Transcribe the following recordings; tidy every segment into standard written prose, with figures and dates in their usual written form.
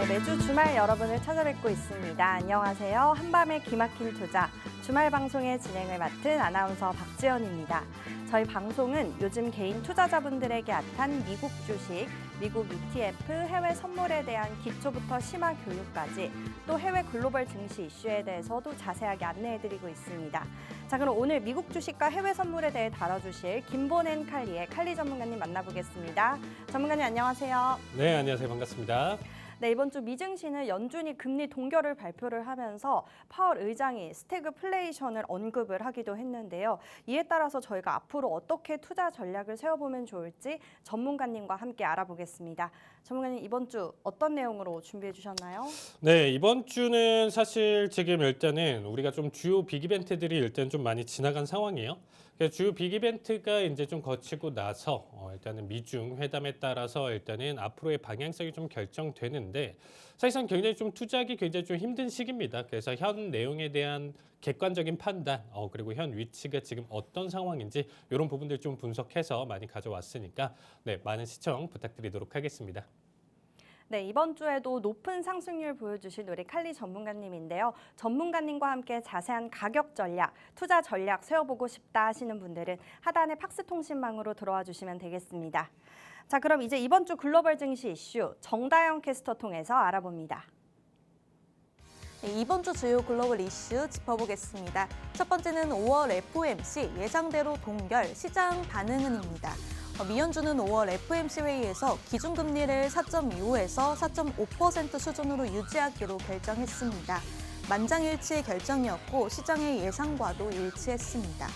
네, 매주 주말 여러분을 찾아뵙고 있습니다. 안녕하세요. 한밤의 기막힌 투자 주말 방송의 진행을 맡은 아나운서 박지연입니다. 저희 방송은 요즘 개인 투자자분들에게 핫한 미국 주식, 미국 ETF, 해외 선물에 대한 기초부터 심화 교육까지 또 해외 글로벌 증시 이슈에 대해서도 자세하게 안내해드리고 있습니다. 자, 그럼 오늘 미국 주식과 해외 선물에 대해 다뤄주실 김보낸 칼리의 칼리 전문가님 만나보겠습니다. 전문가님 안녕하세요. 네, 안녕하세요. 반갑습니다. 네, 이번 주 미증시는 연준이 금리 동결을 발표를 하면서 파월 의장이 스태그플레이션을 언급을 하기도 했는데요. 이에 따라서 저희가 앞으로 어떻게 투자 전략을 세워보면 좋을지 전문가님과 함께 알아보겠습니다. 전문가님, 이번 주 어떤 내용으로 준비해 주셨나요? 네, 이번 주는 사실 지금 일단은 우리가 좀 주요 빅 이벤트들이 일단 좀 많이 지나간 상황이에요. 그래서 주요 빅 이벤트가 이제 좀 거치고 나서 일단은 미중 회담에 따라서 일단은 앞으로의 방향성이 좀 결정되는데 사실상 굉장히 좀 투자하기 굉장히 좀 힘든 시기입니다. 그래서 현 내용에 대한 객관적인 판단 그리고 현 위치가 지금 어떤 상황인지 이런 부분들 좀 분석해서 많이 가져왔으니까 네, 많은 시청 부탁드리도록 하겠습니다. 네, 이번 주에도 높은 상승률 보여주신 우리 칼리 전문가님인데요. 전문가님과 함께 자세한 가격 전략, 투자 전략 세워보고 싶다 하시는 분들은 하단의 팍스통신망으로 들어와 주시면 되겠습니다. 자, 그럼 이제 이번 주 글로벌 증시 이슈 정다영 캐스터 통해서 알아봅니다. 네, 이번 주 주요 글로벌 이슈 짚어보겠습니다. 첫 번째는 5월 FOMC 예상대로 동결, 시장 반응은입니다. 미연준은 5월 FOMC 회의에서 기준금리를 4.25에서 4.5% 수준으로 유지하기로 결정했습니다. 만장일치의 결정이었고 시장의 예상과도 일치했습니다.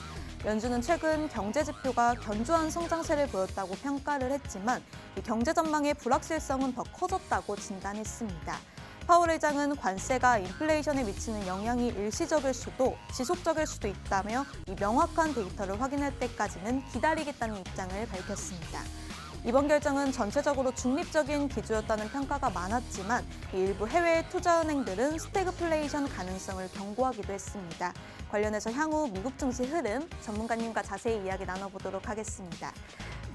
연준은 최근 경제 지표가 견조한 성장세를 보였다고 평가를 했지만 이 경제 전망의 불확실성은 더 커졌다고 진단했습니다. 파월 의장은 관세가 인플레이션에 미치는 영향이 일시적일 수도 지속적일 수도 있다며 이 명확한 데이터를 확인할 때까지는 기다리겠다는 입장을 밝혔습니다. 이번 결정은 전체적으로 중립적인 기조였다는 평가가 많았지만 일부 해외 투자은행들은 스태그플레이션 가능성을 경고하기도 했습니다. 관련해서 향후 미국 증시 흐름 전문가님과 자세히 이야기 나눠보도록 하겠습니다.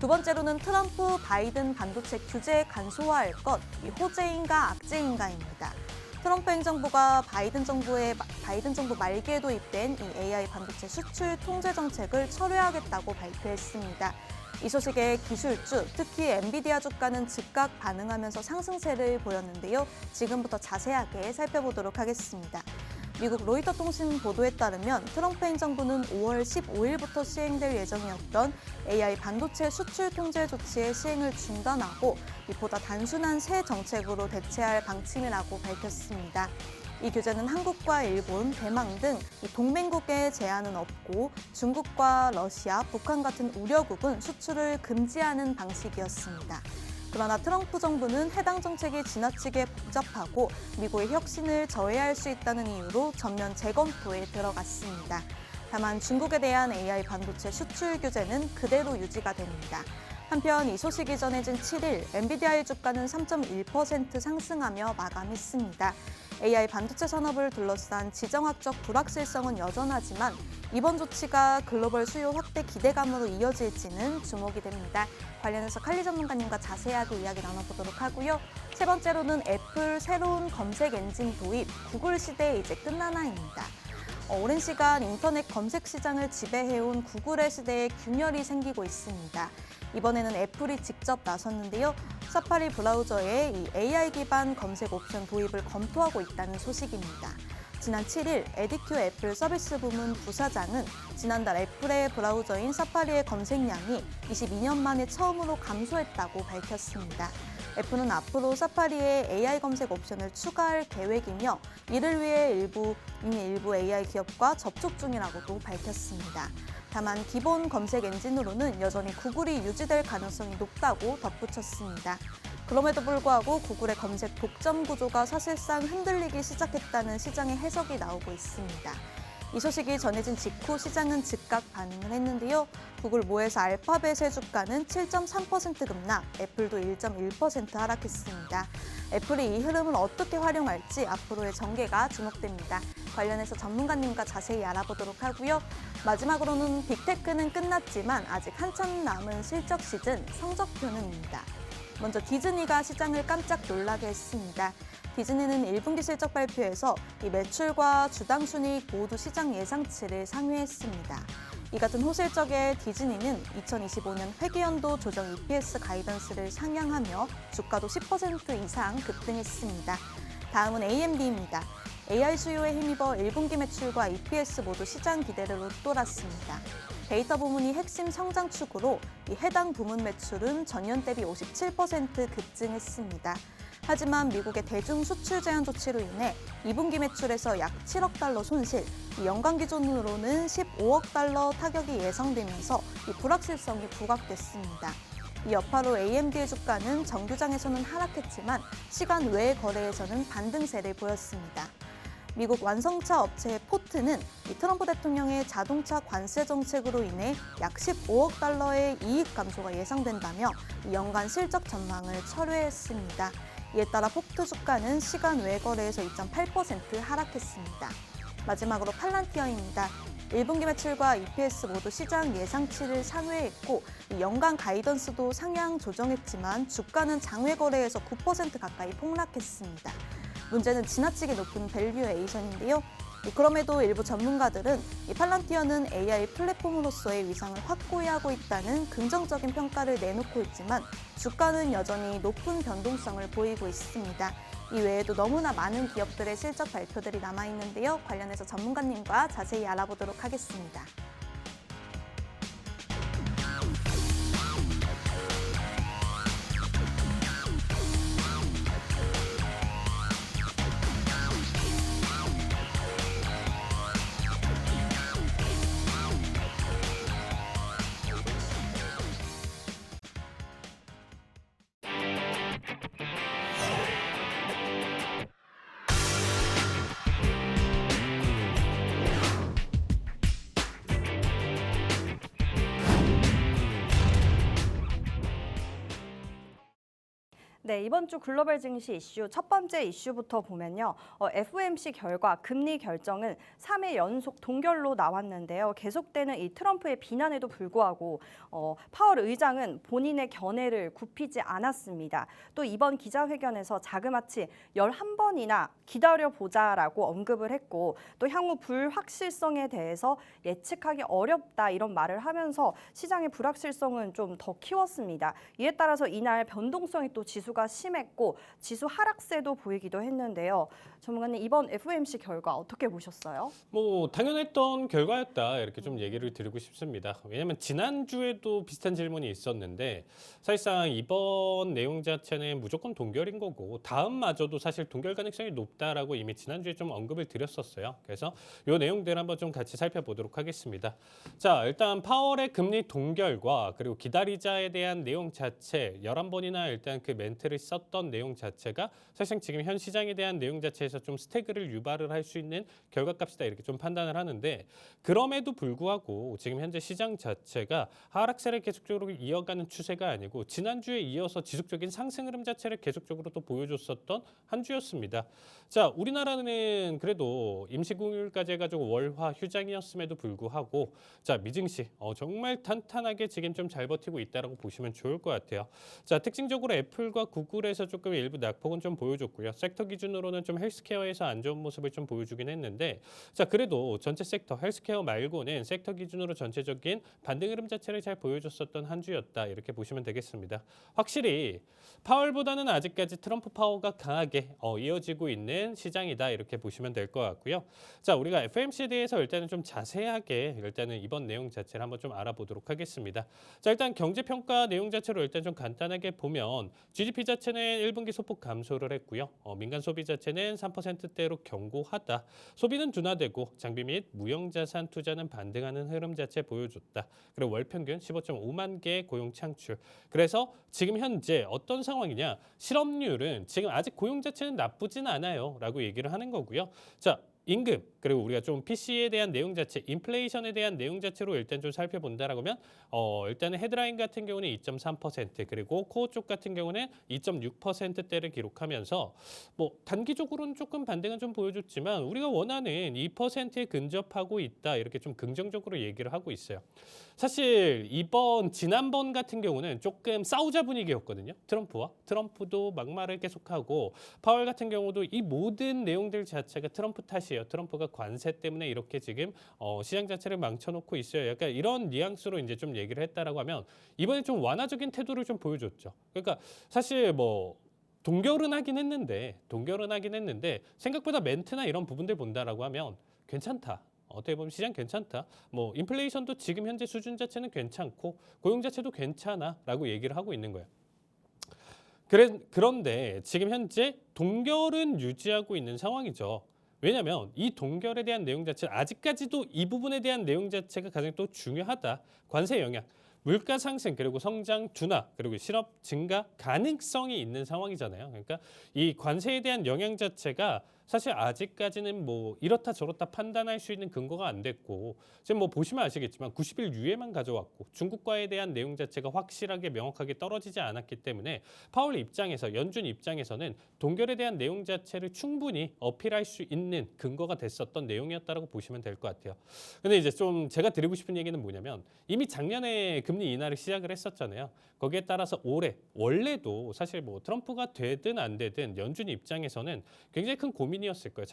두 번째로는 트럼프 바이든 반도체 규제 간소화할 것, 이 호재인가 악재인가입니다. 트럼프 행정부가 바이든 정부 말기에 도입된 이 AI 반도체 수출 통제 정책을 철회하겠다고 발표했습니다. 이 소식에 기술주, 특히 엔비디아 주가는 즉각 반응하면서 상승세를 보였는데요. 지금부터 자세하게 살펴보도록 하겠습니다. 미국 로이터 통신 보도에 따르면 트럼프 행정부는 5월 15일부터 시행될 예정이었던 AI 반도체 수출 통제 조치의 시행을 중단하고 보다 단순한 새 정책으로 대체할 방침이라고 밝혔습니다. 이 규제는 한국과 일본, 대만 등 동맹국에 제한은 없고 중국과 러시아, 북한 같은 우려국은 수출을 금지하는 방식이었습니다. 그러나 트럼프 정부는 해당 정책이 지나치게 복잡하고 미국의 혁신을 저해할 수 있다는 이유로 전면 재검토에 들어갔습니다. 다만 중국에 대한 AI 반도체 수출 규제는 그대로 유지가 됩니다. 한편 이 소식이 전해진 7일 엔비디아의 주가는 3.1% 상승하며 마감했습니다. AI 반도체 산업을 둘러싼 지정학적 불확실성은 여전하지만 이번 조치가 글로벌 수요 확대 기대감으로 이어질지는 주목이 됩니다. 관련해서 칼리 전문가님과 자세하게 이야기 나눠보도록 하고요. 세 번째로는 애플 새로운 검색 엔진 도입, 구글 시대 이제 끝나나입니다. 오랜 시간 인터넷 검색 시장을 지배해온 구글의 시대에 균열이 생기고 있습니다. 이번에는 애플이 직접 나섰는데요. 사파리 브라우저에 이 AI 기반 검색 옵션 도입을 검토하고 있다는 소식입니다. 지난 7일 에디큐 애플 서비스 부문 부사장은 지난달 애플의 브라우저인 사파리의 검색량이 22년 만에 처음으로 감소했다고 밝혔습니다. 애플은 앞으로 사파리에 AI 검색 옵션을 추가할 계획이며 이를 위해 이미 일부 AI 기업과 접촉 중이라고도 밝혔습니다. 다만 기본 검색 엔진으로는 여전히 구글이 유지될 가능성이 높다고 덧붙였습니다. 그럼에도 불구하고 구글의 검색 독점 구조가 사실상 흔들리기 시작했다는 시장의 해석이 나오고 있습니다. 이 소식이 전해진 직후 시장은 즉각 반응을 했는데요. 구글 모에서 알파벳의 주가는 7.3% 급락, 애플도 1.1% 하락했습니다. 애플이 이 흐름을 어떻게 활용할지 앞으로의 전개가 주목됩니다. 관련해서 전문가님과 자세히 알아보도록 하고요. 마지막으로는 빅테크는 끝났지만 아직 한참 남은 실적 시즌 성적표는입니다. 먼저 디즈니가 시장을 깜짝 놀라게 했습니다. 디즈니는 1분기 실적 발표에서 이 매출과 주당 순이익 모두 시장 예상치를 상회했습니다. 이 같은 호실적에 디즈니는 2025년 회계연도 조정 EPS 가이던스를 상향하며 주가도 10% 이상 급등했습니다. 다음은 AMD입니다. AI 수요에 힘입어 1분기 매출과 EPS 모두 시장 기대를 웃돌았습니다. 데이터 부문이 핵심 성장축으로 이 해당 부문 매출은 전년 대비 57% 급증했습니다. 하지만 미국의 대중 수출 제한 조치로 인해 2분기 매출에서 약 7억 달러 손실, 연간 기준으로는 15억 달러 타격이 예상되면서 이 불확실성이 부각됐습니다. 이 여파로 AMD의 주가는 정규장에서는 하락했지만 시간 외 거래에서는 반등세를 보였습니다. 미국 완성차 업체 포트는 이 트럼프 대통령의 자동차 관세 정책으로 인해 약 15억 달러의 이익 감소가 예상된다며 연간 실적 전망을 철회했습니다. 이에 따라 포트 주가는 시간 외 거래에서 2.8% 하락했습니다. 마지막으로 팔란티어입니다. 1분기 매출과 EPS 모두 시장 예상치를 상회했고 연간 가이던스도 상향 조정했지만 주가는 장외 거래에서 9% 가까이 폭락했습니다. 문제는 지나치게 높은 밸류에이션인데요. 그럼에도 일부 전문가들은 이 팔란티어는 AI 플랫폼으로서의 위상을 확고히 하고 있다는 긍정적인 평가를 내놓고 있지만 주가는 여전히 높은 변동성을 보이고 있습니다. 이 외에도 너무나 많은 기업들의 실적 발표들이 남아있는데요. 관련해서 전문가님과 자세히 알아보도록 하겠습니다. 네, 이번 주 글로벌 증시 이슈 첫 번째 이슈부터 보면요. FOMC 결과 금리 결정은 3회 연속 동결로 나왔는데요. 계속되는 이 트럼프의 비난에도 불구하고 파월 의장은 본인의 견해를 굽히지 않았습니다. 또 이번 기자회견에서 자그마치 11번이나 기다려보자라고 언급을 했고 또 향후 불확실성에 대해서 예측하기 어렵다 이런 말을 하면서 시장의 불확실성은 좀 더 키웠습니다. 이에 따라서 이날 변동성이 또 지수가 심했고 지수 하락세도 보이기도 했는데요. 전문가님 이번 FOMC 결과 어떻게 보셨어요? 뭐 당연했던 결과였다 이렇게 좀 얘기를 드리고 싶습니다. 왜냐하면 지난주에도 비슷한 질문이 있었는데 사실상 이번 내용 자체는 무조건 동결인 거고 다음마저도 사실 동결 가능성이 높다라고 이미 지난주에 좀 언급을 드렸었어요. 그래서 이 내용들 한번 좀 같이 살펴보도록 하겠습니다. 자, 일단 파월의 금리 동결과 그리고 기다리자에 대한 내용 자체 11번이나 일단 그 멘트를 썼던 내용 자체가 사실상 지금 현 시장에 대한 내용 자체에서 좀 스태그를 유발을 할 수 있는 결과값이다 이렇게 좀 판단을 하는데 그럼에도 불구하고 지금 현재 시장 자체가 하락세를 계속적으로 이어가는 추세가 아니고 지난주에 이어서 지속적인 상승 흐름 자체를 계속적으로 또 보여줬었던 한 주였습니다. 자, 우리나라는 그래도 임시공휴일까지 해가지고 월화 휴장이었음에도 불구하고 자, 미증시 정말 탄탄하게 지금 좀 잘 버티고 있다라고 보시면 좋을 것 같아요. 자, 특징적으로 애플과 구글에서 조금 일부 낙폭은 좀 보여줬고요. 섹터 기준으로는 좀 헬스케어에서 안 좋은 모습을 좀 보여주긴 했는데 자, 그래도 전체 섹터 헬스케어 말고는 섹터 기준으로 전체적인 반등 흐름 자체를 잘 보여줬었던 한 주였다 이렇게 보시면 되겠습니다. 확실히 파월보다는 아직까지 트럼프 파워가 강하게 이어지고 있는 시장이다 이렇게 보시면 될 것 같고요. 자, 우리가 FOMC에 대해서 일단은 좀 자세하게 일단은 이번 내용 자체를 한번 좀 알아보도록 하겠습니다. 자, 일단 경제평가 내용 자체로 일단 좀 간단하게 보면 GDP 자체는 1분기 소폭 감소를 했고요. 민간 소비 자체는 3%대로 견고하다. 소비는 둔화되고 장비 및 무형자산 투자는 반등하는 흐름 자체 보여줬다. 그리고 월 평균 15.5만 개의 고용 창출. 그래서 지금 현재 어떤 상황이냐? 실업률은 지금 아직 고용 자체는 나쁘진 않아요. 라고 얘기를 하는 거고요. 자, 임금. 그리고 우리가 좀 PC에 대한 내용 자체, 인플레이션에 대한 내용 자체로 일단 좀 살펴본다라고 하면 일단은 헤드라인 같은 경우는 2.3% 그리고 코어 쪽 같은 경우는 2.6%대를 기록하면서 뭐 단기적으로는 조금 반등은 좀 보여줬지만 우리가 원하는 2%에 근접하고 있다 이렇게 좀 긍정적으로 얘기를 하고 있어요. 사실 지난번 같은 경우는 조금 싸우자 분위기였거든요. 트럼프도 막말을 계속하고 파월 같은 경우도 이 모든 내용들 자체가 트럼프 탓이에요. 트럼프가 관세 때문에 이렇게 지금 시장 자체를 망쳐놓고 있어요. 약간 이런 뉘앙스로 이제 좀 얘기를 했다라고 하면 이번에 좀 완화적인 태도를 좀 보여줬죠. 그러니까 사실 뭐 동결은 하긴 했는데 생각보다 멘트나 이런 부분들 본다라고 하면 괜찮다. 어떻게 보면 시장 괜찮다. 뭐 인플레이션도 지금 현재 수준 자체는 괜찮고 고용 자체도 괜찮아라고 얘기를 하고 있는 거예요. 그런데 지금 현재 동결은 유지하고 있는 상황이죠. 왜냐하면 이 동결에 대한 내용 자체 아직까지도 이 부분에 대한 내용 자체가 가장 또 중요하다. 관세 영향, 물가 상승 그리고 성장 둔화 그리고 실업 증가 가능성이 있는 상황이잖아요. 그러니까 이 관세에 대한 영향 자체가 사실 아직까지는 뭐 이렇다 저렇다 판단할 수 있는 근거가 안 됐고 지금 뭐 보시면 아시겠지만 90일 유예만 가져왔고 중국과에 대한 내용 자체가 확실하게 명확하게 떨어지지 않았기 때문에 파월 입장에서 연준 입장에서는 동결에 대한 내용 자체를 충분히 어필할 수 있는 근거가 됐었던 내용이었다라고 보시면 될 것 같아요. 근데 이제 좀 제가 드리고 싶은 얘기는 뭐냐면 이미 작년에 금리 인하를 시작을 했었잖아요. 거기에 따라서 올해 원래도 사실 뭐 트럼프가 되든 안 되든 연준 입장에서는 굉장히 큰 고민이었을 거예요.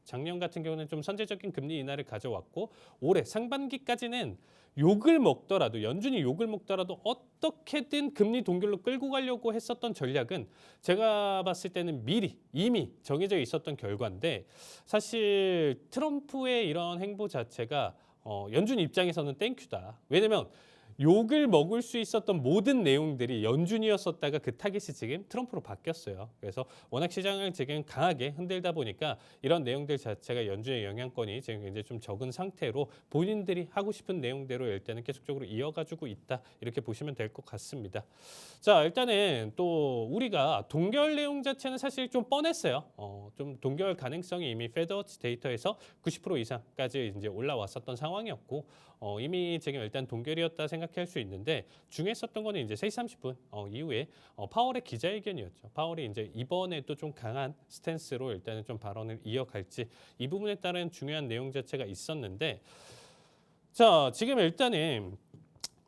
작년 같은 경우는 좀 선제적인 금리 인하를 가져왔고 올해 상반기까지는 연준이 욕을 먹더라도 어떻게든 금리 동결로 끌고 가려고 했었던 전략은 제가 봤을 때는 이미 정해져 있었던 결과인데 사실 트럼프의 이런 행보 자체가 연준 입장에서는 땡큐다. 왜냐면 욕을 먹을 수 있었던 모든 내용들이 연준이었었다가 그 타깃이 지금 트럼프로 바뀌었어요. 그래서 워낙 시장을 지금 강하게 흔들다 보니까 이런 내용들 자체가 연준의 영향권이 지금 굉장히 좀 적은 상태로 본인들이 하고 싶은 내용대로 일단은 계속적으로 이어가지고 있다. 이렇게 보시면 될 것 같습니다. 자, 일단은 또 우리가 동결 내용 자체는 사실 좀 뻔했어요. 좀 동결 가능성이 이미 페드워치 데이터에서 90% 이상까지 이제 올라왔었던 상황이었고 이미 지금 일단 동결이었다 생각할 수 있는데 중요했었던 거는 이제 3시 30분 이후에 파월의 기자회견이었죠. 파월이 이제 이번에도 좀 강한 스탠스로 일단은 좀 발언을 이어갈지 이 부분에 따른 중요한 내용 자체가 있었는데 자, 지금 일단은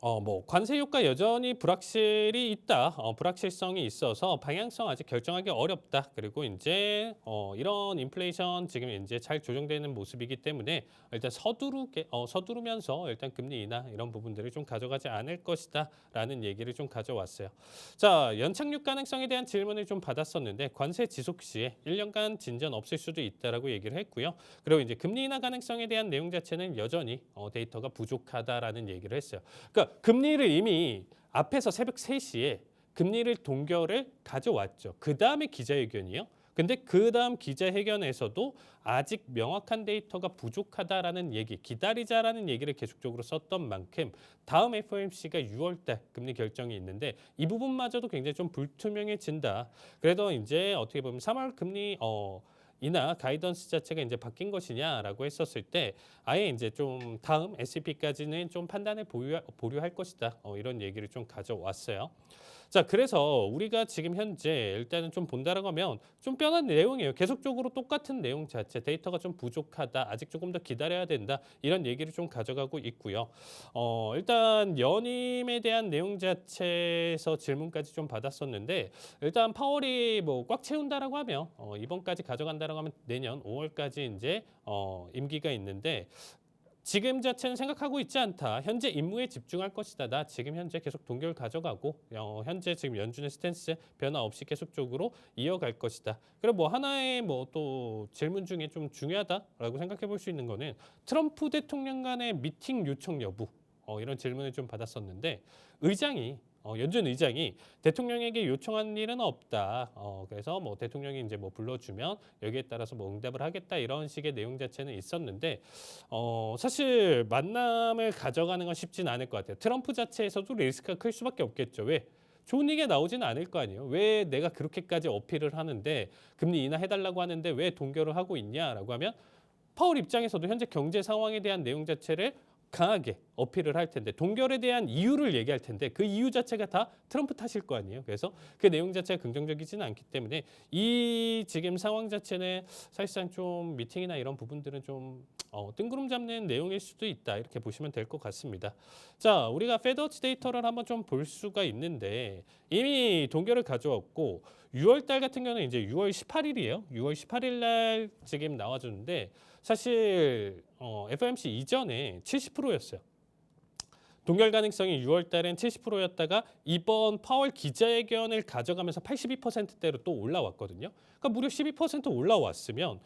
뭐 관세 효과 여전히 불확실이 있다. 불확실성이 있어서 방향성 아직 결정하기 어렵다. 그리고 이제 이런 인플레이션 지금 이제 잘 조정되는 모습이기 때문에 일단 서두르면서 일단 금리 인하 이런 부분들을 좀 가져가지 않을 것이다라는 얘기를 좀 가져왔어요. 자, 연착륙 가능성에 대한 질문을 좀 받았었는데 관세 지속 시에 1년간 진전 없을 수도 있다라고 얘기를 했고요. 그리고 이제 금리 인하 가능성에 대한 내용 자체는 여전히 데이터가 부족하다라는 얘기를 했어요. 그러니까 금리를 이미 앞에서 새벽 3시에 금리를 동결을 가져왔죠. 그 다음에 기자회견이요. 근데 그 다음 기자회견에서도 아직 명확한 데이터가 부족하다라는 얘기, 기다리자라는 얘기를 계속적으로 썼던 만큼 다음 FOMC가 6월 달 금리 결정이 있는데 이 부분마저도 굉장히 좀 불투명해진다. 그래도 이제 어떻게 보면 3월 금리 이나 가이던스 자체가 이제 바뀐 것이냐라고 했었을 때 아예 이제 좀 다음 SEP까지는 좀 판단을 보류할 것이다. 이런 얘기를 좀 가져왔어요. 자, 그래서 우리가 지금 현재 일단은 좀 본다라고 하면 좀 뻔한 내용이에요. 계속적으로 똑같은 내용 자체, 데이터가 좀 부족하다, 아직 조금 더 기다려야 된다, 이런 얘기를 좀 가져가고 있고요. 일단 연임에 대한 내용 자체에서 질문까지 좀 받았었는데 일단 파월이 뭐 꽉 채운다라고 하면 이번까지 가져간다라고 하면 내년 5월까지 이제 임기가 있는데 지금 자체는 생각하고 있지 않다. 현재 임무에 집중할 것이다. 나 지금 현재 계속 동결 가져가고 현재 지금 연준의 스탠스 변화 없이 계속적으로 이어갈 것이다. 그리고 뭐 하나의 뭐 또 질문 중에 좀 중요하다라고 생각해 볼 수 있는 거는 트럼프 대통령 간의 미팅 요청 여부 이런 질문을 좀 받았었는데 연준 의장이 대통령에게 요청한 일은 없다. 그래서 뭐 대통령이 이제 뭐 불러주면 여기에 따라서 뭐 응답을 하겠다 이런 식의 내용 자체는 있었는데 사실 만남을 가져가는 건 쉽지는 않을 것 같아요. 트럼프 자체에서도 리스크가 클 수밖에 없겠죠. 왜? 좋은 얘기가 나오지는 않을 거 아니에요. 왜 내가 그렇게까지 어필을 하는데 금리 인하해달라고 하는데 왜 동결을 하고 있냐라고 하면 파월 입장에서도 현재 경제 상황에 대한 내용 자체를 강하게 어필을 할 텐데 동결에 대한 이유를 얘기할 텐데 그 이유 자체가 다 트럼프 탓일 거 아니에요. 그래서 그 내용 자체가 긍정적이지는 않기 때문에 이 지금 상황 자체는 사실상 좀 미팅이나 이런 부분들은 좀 뜬구름 잡는 내용일 수도 있다 이렇게 보시면 될 것 같습니다. 자, 우리가 페드워치 데이터를 한번 좀 볼 수가 있는데 이미 동결을 가져왔고 6월 달 같은 경우는 이제 6월 18일이에요. 6월 18일 날 지금 나와주는데 사실 FOMC 이전에 70%였어요. 동결 가능성이 6월 달엔 70%였다가 이번 파월 기자회견을 가져가면서 82%대로 또 올라왔거든요. 그러니까 무려 12% 올라왔으면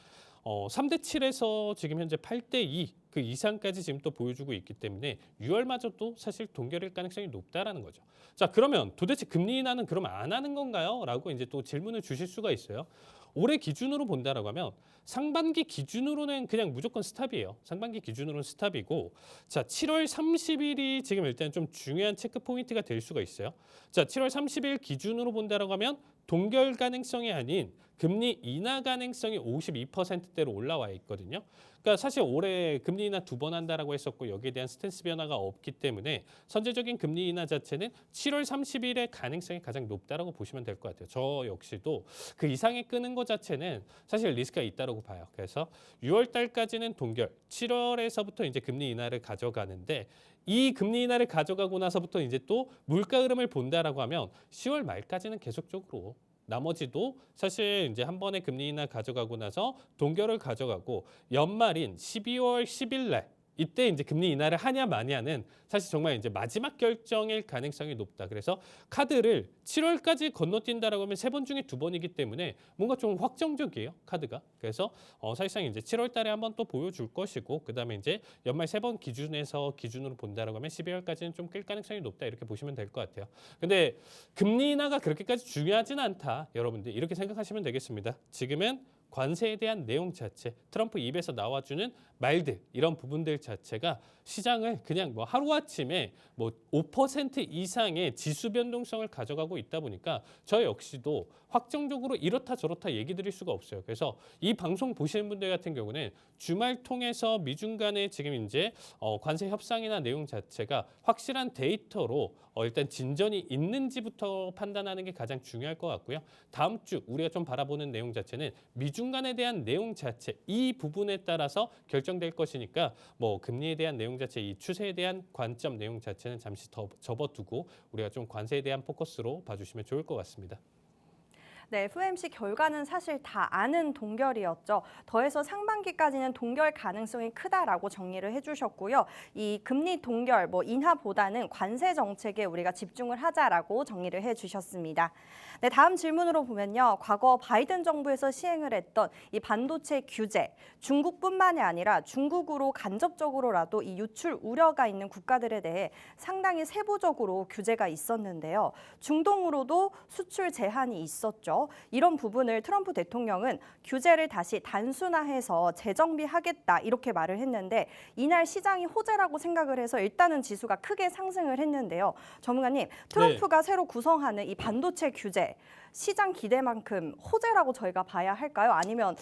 3대 7에서 지금 현재 8대 2 그 이상까지 지금 또 보여주고 있기 때문에 6월마저도 사실 동결일 가능성이 높다라는 거죠. 자, 그러면 도대체 금리 인하는 그럼 안 하는 건가요? 라고 이제 또 질문을 주실 수가 있어요. 올해 기준으로 본다라고 하면 상반기 기준으로는 그냥 무조건 스탑이에요. 상반기 기준으로는 스탑이고 자, 7월 30일이 지금 일단 좀 중요한 체크 포인트가 될 수가 있어요. 자, 7월 30일 기준으로 본다라고 하면 동결 가능성이 아닌 금리 인하 가능성이 52%대로 올라와 있거든요. 그러니까 사실 올해 금리 인하 2번 한다라고 했었고 여기에 대한 스탠스 변화가 없기 때문에 선제적인 금리 인하 자체는 7월 30일의 가능성이 가장 높다라고 보시면 될 것 같아요. 저 역시도 그 이상의 끄는 것 자체는 사실 리스크가 있다라고 봐요. 그래서 6월 달까지는 동결, 7월에서부터 이제 금리 인하를 가져가는데 이 금리 인하를 가져가고 나서부터 이제 또 물가 흐름을 본다라고 하면 10월 말까지는 계속적으로 나머지도 사실 이제 한 번에 금리 인하 가져가고 나서 동결을 가져가고 연말인 12월 10일 날 이때 이제 금리 인하를 하냐 마냐는 사실 정말 이제 마지막 결정일 가능성이 높다. 그래서 카드를 7월까지 건너뛴다라고 하면 3번 중에 2번이기 때문에 뭔가 좀 확정적이에요, 카드가. 그래서 사실상 이제 7월 달에 한번 또 보여줄 것이고 그다음에 이제 연말 3번 기준으로 본다라고 하면 12월까지는 좀 낄 가능성이 높다. 이렇게 보시면 될 것 같아요. 근데 금리 인하가 그렇게까지 중요하지는 않다. 여러분들 이렇게 생각하시면 되겠습니다. 지금은 관세에 대한 내용 자체, 트럼프 입에서 나와주는 말들 이런 부분들 자체가 시장을 그냥 뭐 하루아침에 뭐 5% 이상의 지수 변동성을 가져가고 있다 보니까 저 역시도 확정적으로 이렇다 저렇다 얘기 드릴 수가 없어요. 그래서 이 방송 보시는 분들 같은 경우는 주말 통해서 미중 간의 지금 이제 관세 협상이나 내용 자체가 확실한 데이터로 일단 진전이 있는지부터 판단하는 게 가장 중요할 것 같고요. 다음 주 우리가 좀 바라보는 내용 자체는 미중 간에 대한 내용 자체 이 부분에 따라서 결정될 것이니까 뭐 금리에 대한 내용 자체 이 추세에 대한 관점 내용 자체는 잠시 더 접어두고 우리가 좀 관세에 대한 포커스로 봐주시면 좋을 것 같습니다. 네, FOMC 결과는 사실 다 아는 동결이었죠. 더해서 상반기까지는 동결 가능성이 크다라고 정리를 해주셨고요. 이 금리 동결, 인하보다는 관세 정책에 우리가 집중을 하자라고 정리를 해주셨습니다. 네, 다음 질문으로 보면요. 과거 바이든 정부에서 시행을 했던 이 반도체 규제, 중국뿐만이 아니라 중국으로 간접적으로라도 이 유출 우려가 있는 국가들에 대해 상당히 세부적으로 규제가 있었는데요. 중동으로도 수출 제한이 있었죠. 이런 부분을 트럼프 대통령은 규제를 다시 단순화해서 재정비하겠다 이렇게 말을 했는데 이날 시장이 호재라고 생각을 해서 일단은 지수가 크게 상승을 했는데요. 전문가님, 트럼프가 새로 구성하는 이 반도체 규제 시장 기대만큼 호재라고 저희가 봐야 할까요? 아니면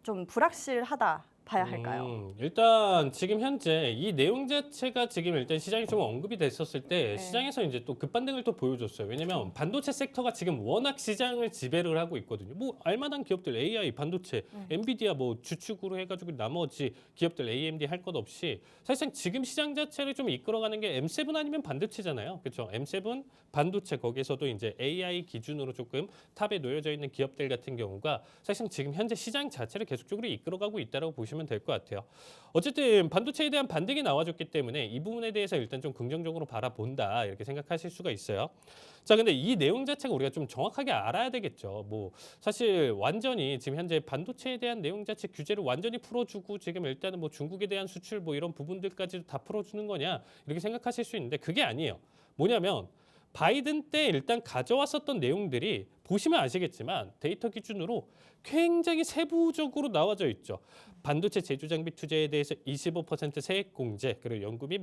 좀 불확실하다 봐야 할까요? 일단 지금 현재 이 내용 자체가 지금 일단 시장이 좀 언급이 됐었을 때 네. 시장에서 이제 또 급반등을 또 보여줬어요. 왜냐면 반도체 섹터가 지금 워낙 시장을 지배를 하고 있거든요. 뭐 알만한 기업들 AI, 반도체, 엔비디아 뭐 주축으로 해가지고 나머지 기업들 AMD 할 것 없이 사실상 지금 시장 자체를 좀 이끌어가는 게 M7 아니면 반도체잖아요. 그렇죠? M7 반도체 거기에서도 이제 AI 기준으로 조금 탑에 놓여져 있는 기업들 같은 경우가 사실상 지금 현재 시장 자체를 계속적으로 이끌어가고 있다고 보시면 될 것 같아요. 어쨌든 반도체에 대한 반등이 나와줬기 때문에 이 부분에 대해서 일단 좀 긍정적으로 바라본다 이렇게 생각하실 수가 있어요. 자, 근데 이 내용 자체가 우리가 좀 정확하게 알아야 되겠죠. 뭐 사실 완전히 지금 현재 반도체에 대한 내용 자체 규제를 완전히 풀어주고 지금 일단은 뭐 중국에 대한 수출 뭐 이런 부분들까지도 다 풀어주는 거냐 이렇게 생각하실 수 있는데 그게 아니에요. 뭐냐면 바이든 때 일단 가져왔었던 내용들이 보시면 아시겠지만 데이터 기준으로 굉장히 세부적으로 나와져 있죠. 반도체 제조 장비 투자에 대해서 25% 세액 공제, 그리고 연구비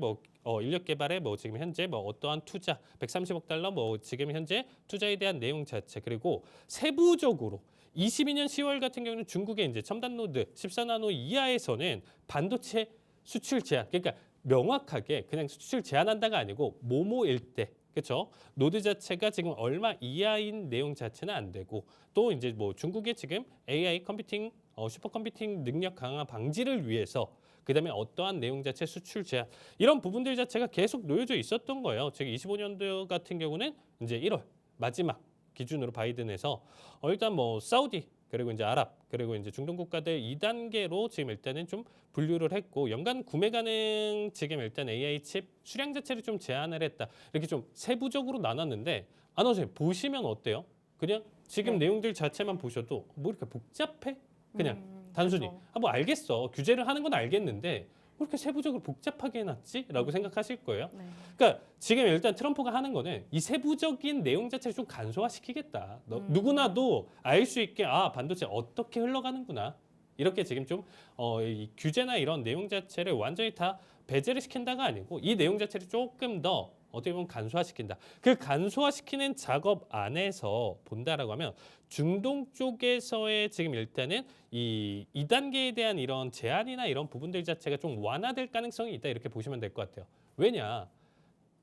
인력 개발에 지금 현재 어떠한 투자 130억 달러 지금 현재 투자에 대한 내용 자체 그리고 세부적으로 22년 10월 같은 경우는 중국의 이제 첨단 노드 14나노 이하에서는 반도체 수출 제한, 그러니까 명확하게 그냥 수출 제한한다가 아니고 모모일 때, 그렇죠? 노드 자체가 지금 얼마 이하인 내용 자체는 안 되고, 또 이제 뭐 중국의 지금 AI 컴퓨팅, 슈퍼컴퓨팅 능력 강화 방지를 위해서 그다음에 어떠한 내용 자체 수출 제한 이런 부분들 자체가 계속 놓여져 있었던 거예요. 즉 25년도 같은 경우는 이제 1월 마지막 기준으로 바이든에서 일단 뭐 사우디 그리고 이제 아랍 그리고 이제 중동 국가들 2단계로 지금 일단은 좀 분류를 했고, 연간 구매 가능 지금 일단 AI 칩 수량 자체를 좀 제한을 했다. 이렇게 좀 세부적으로 나눴는데 아나운서님 보시면 어때요? 그냥 지금 네. 내용들 자체만 보셔도 뭐 이렇게 복잡해? 그냥 단순히 그렇죠. 뭐 알겠어. 규제를 하는 건 알겠는데 뭐 이렇게 세부적으로 복잡하게 해놨지?라고 생각하실 거예요. 네. 그러니까 지금 일단 트럼프가 하는 거는 이 세부적인 내용 자체를 좀 간소화시키겠다. 누구나도 알 수 있게 반도체 어떻게 흘러가는구나. 이렇게 지금 좀 이 규제나 이런 내용 자체를 완전히 다 배제를 시킨다가 아니고 이 내용 자체를 조금 더 어떻게 보면 간소화시킨다. 그 간소화시키는 작업 안에서 본다라고 하면 중동 쪽에서의 지금 일단은 이 2단계에 대한 이런 제한이나 이런 부분들 자체가 좀 완화될 가능성이 있다, 이렇게 보시면 될 것 같아요. 왜냐?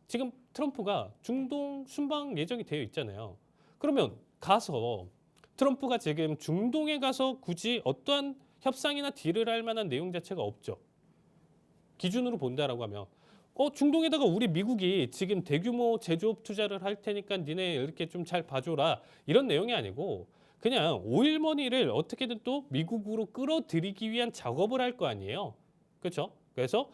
지금 트럼프가 중동 순방 예정이 되어 있잖아요. 그러면 가서 트럼프가 지금 중동에 가서 굳이 어떠한 협상이나 딜을 할 만한 내용 자체가 없죠. 기준으로 본다라고 하면 중동에다가 우리 미국이 지금 대규모 제조업 투자를 할 테니까 니네 이렇게 좀 잘 봐줘라, 이런 내용이 아니고 그냥 오일머니를 어떻게든 또 미국으로 끌어들이기 위한 작업을 할 거 아니에요. 그렇죠? 그래서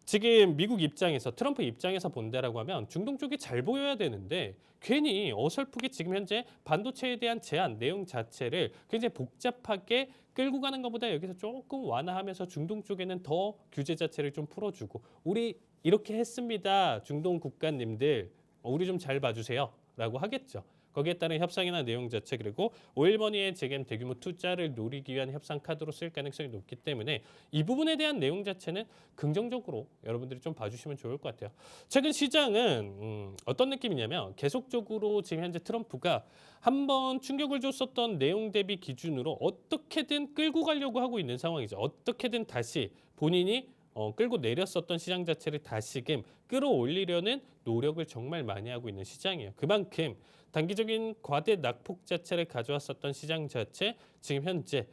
지금 미국 입장에서, 트럼프 입장에서 본다라고 하면 중동 쪽이 잘 보여야 되는데 괜히 어설프게 지금 현재 반도체에 대한 제한 내용 자체를 굉장히 복잡하게 끌고 가는 것보다 여기서 조금 완화하면서 중동 쪽에는 더 규제 자체를 좀 풀어주고, 우리 이렇게 했습니다. 중동 국가님들 우리 좀 잘 봐주세요 라고 하겠죠. 거기에 따른 협상이나 내용 자체, 그리고 오일머니의 지금 대규모 투자를 노리기 위한 협상 카드로 쓸 가능성이 높기 때문에 이 부분에 대한 내용 자체는 긍정적으로 여러분들이 좀 봐주시면 좋을 것 같아요. 최근 시장은 어떤 느낌이냐면 계속적으로 지금 현재 트럼프가 한번 충격을 줬었던 내용 대비 기준으로 어떻게든 끌고 가려고 하고 있는 상황이죠. 어떻게든 다시 본인이 끌고 내렸었던 시장 자체를 다시금 끌어올리려는 노력을 정말 많이 하고 있는 시장이에요. 그만큼 단기적인 과대 낙폭 자체를 가져왔었던 시장 자체 지금 현재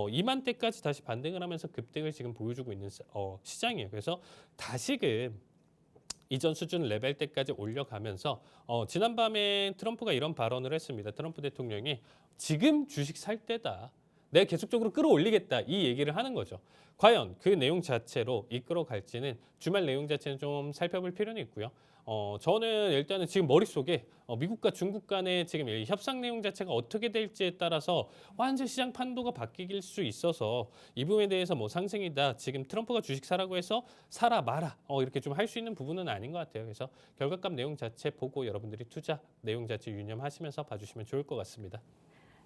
이맘때까지 다시 반등을 하면서 급등을 지금 보여주고 있는 시장이에요. 그래서 다시금 이전 수준 레벨 때까지 올려가면서 지난밤에 트럼프가 이런 발언을 했습니다. 트럼프 대통령이 지금 주식 살 때다. 내가 계속적으로 끌어올리겠다, 이 얘기를 하는 거죠. 과연 그 내용 자체로 이끌어갈지는 주말 내용 자체는 좀 살펴볼 필요는 있고요. 저는 일단은 지금 머릿속에 미국과 중국 간의 지금 이 협상 내용 자체가 어떻게 될지에 따라서 완전 시장 판도가 바뀔 수 있어서 이 부분에 대해서 뭐 상승이다, 지금 트럼프가 주식 사라고 해서 사라 마라 이렇게 좀 할 수 있는 부분은 아닌 것 같아요. 그래서 결과값 내용 자체 보고 여러분들이 투자 내용 자체 유념하시면서 봐주시면 좋을 것 같습니다.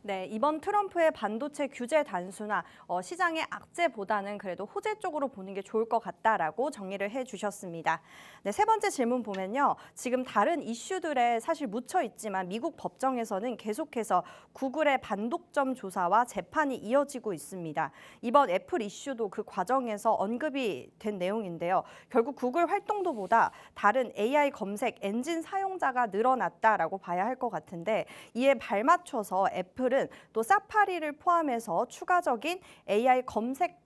네, 이번 트럼프의 반도체 규제 단순화, 시장의 악재보다는 그래도 호재 쪽으로 보는 게 좋을 것 같다라고 정리를 해주셨습니다. 네, 세 번째 질문 보면요. 지금 다른 이슈들에 사실 묻혀 있지만 미국 법정에서는 계속해서 구글의 반독점 조사와 재판이 이어지고 있습니다. 이번 애플 이슈도 그 과정에서 언급이 된 내용인데요. 결국 구글 활동도보다 다른 AI 검색 엔진 사용자가 늘어났다라고 봐야 할 것 같은데, 이에 발맞춰서 애플 또 사파리를 포함해서 추가적인 AI 검색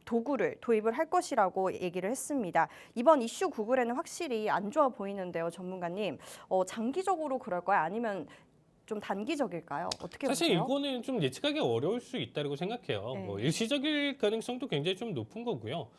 도구를 도입을 할 것이라고 얘기를 했습니다. 이번 이슈 구글에는 확실히 안 좋아 보이는데요, 전문가님. 장기적으로 그럴까요? 아니면 좀 단기적일까요? 어떻게 사실 보세요? 이거는 좀 예측하기 어려울 수 있다고 생각해요. 네. 뭐 일시적일 가능성도 굉장히 좀 높은 거고요.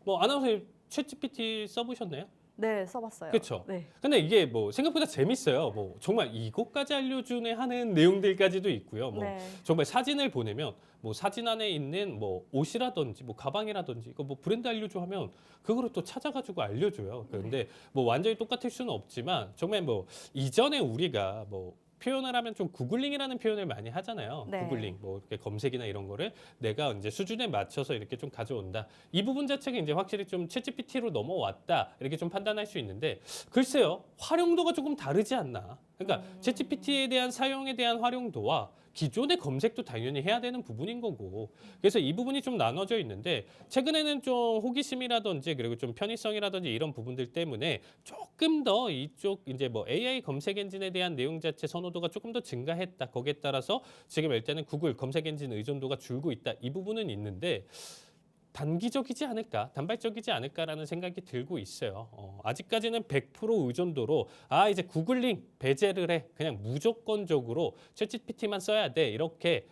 뭐 아나운서님 챗GPT 써보셨나요? 네, 써봤어요. 그렇죠. 네. 근데 이게 뭐 생각보다 재밌어요. 뭐 정말 이것까지 알려주네 하는 내용들까지도 있고요. 뭐 네. 정말 사진을 보내면 뭐 사진 안에 있는 뭐 옷이라든지 뭐 가방이라든지 이거 뭐 브랜드 알려줘 하면 그거를 또 찾아가지고 알려줘요. 그런데 뭐 완전히 똑같을 수는 없지만 정말 뭐 이전에 우리가 뭐 표현을 하면 좀 구글링이라는 표현을 많이 하잖아요. 네. 구글링, 뭐 이렇게 검색이나 이런 거를 내가 이제 수준에 맞춰서 이렇게 좀 가져온다. 이 부분 자체가 이제 확실히 좀 챗GPT로 넘어왔다, 이렇게 좀 판단할 수 있는데, 글쎄요, 활용도가 조금 다르지 않나. 그러니까 챗GPT에 대한 사용에 대한 활용도와 기존의 검색도 당연히 해야 되는 부분인 거고 그래서 이 부분이 좀 나눠져 있는데 최근에는 좀 호기심이라든지 그리고 좀 편의성이라든지 이런 부분들 때문에 조금 더 이쪽 이제 뭐 AI 검색 엔진에 대한 내용 자체 선호도가 조금 더 증가했다. 거기에 따라서 지금 일단은 구글 검색 엔진 의존도가 줄고 있다. 이 부분은 있는데 단기적이지 않을까, 단발적이지 않을까라는 생각이 들고 있어요. 아직까지는 100% 의존도로 이제 구글링 배제를 해 그냥 무조건적으로 챗GPT만 써야 돼 이렇게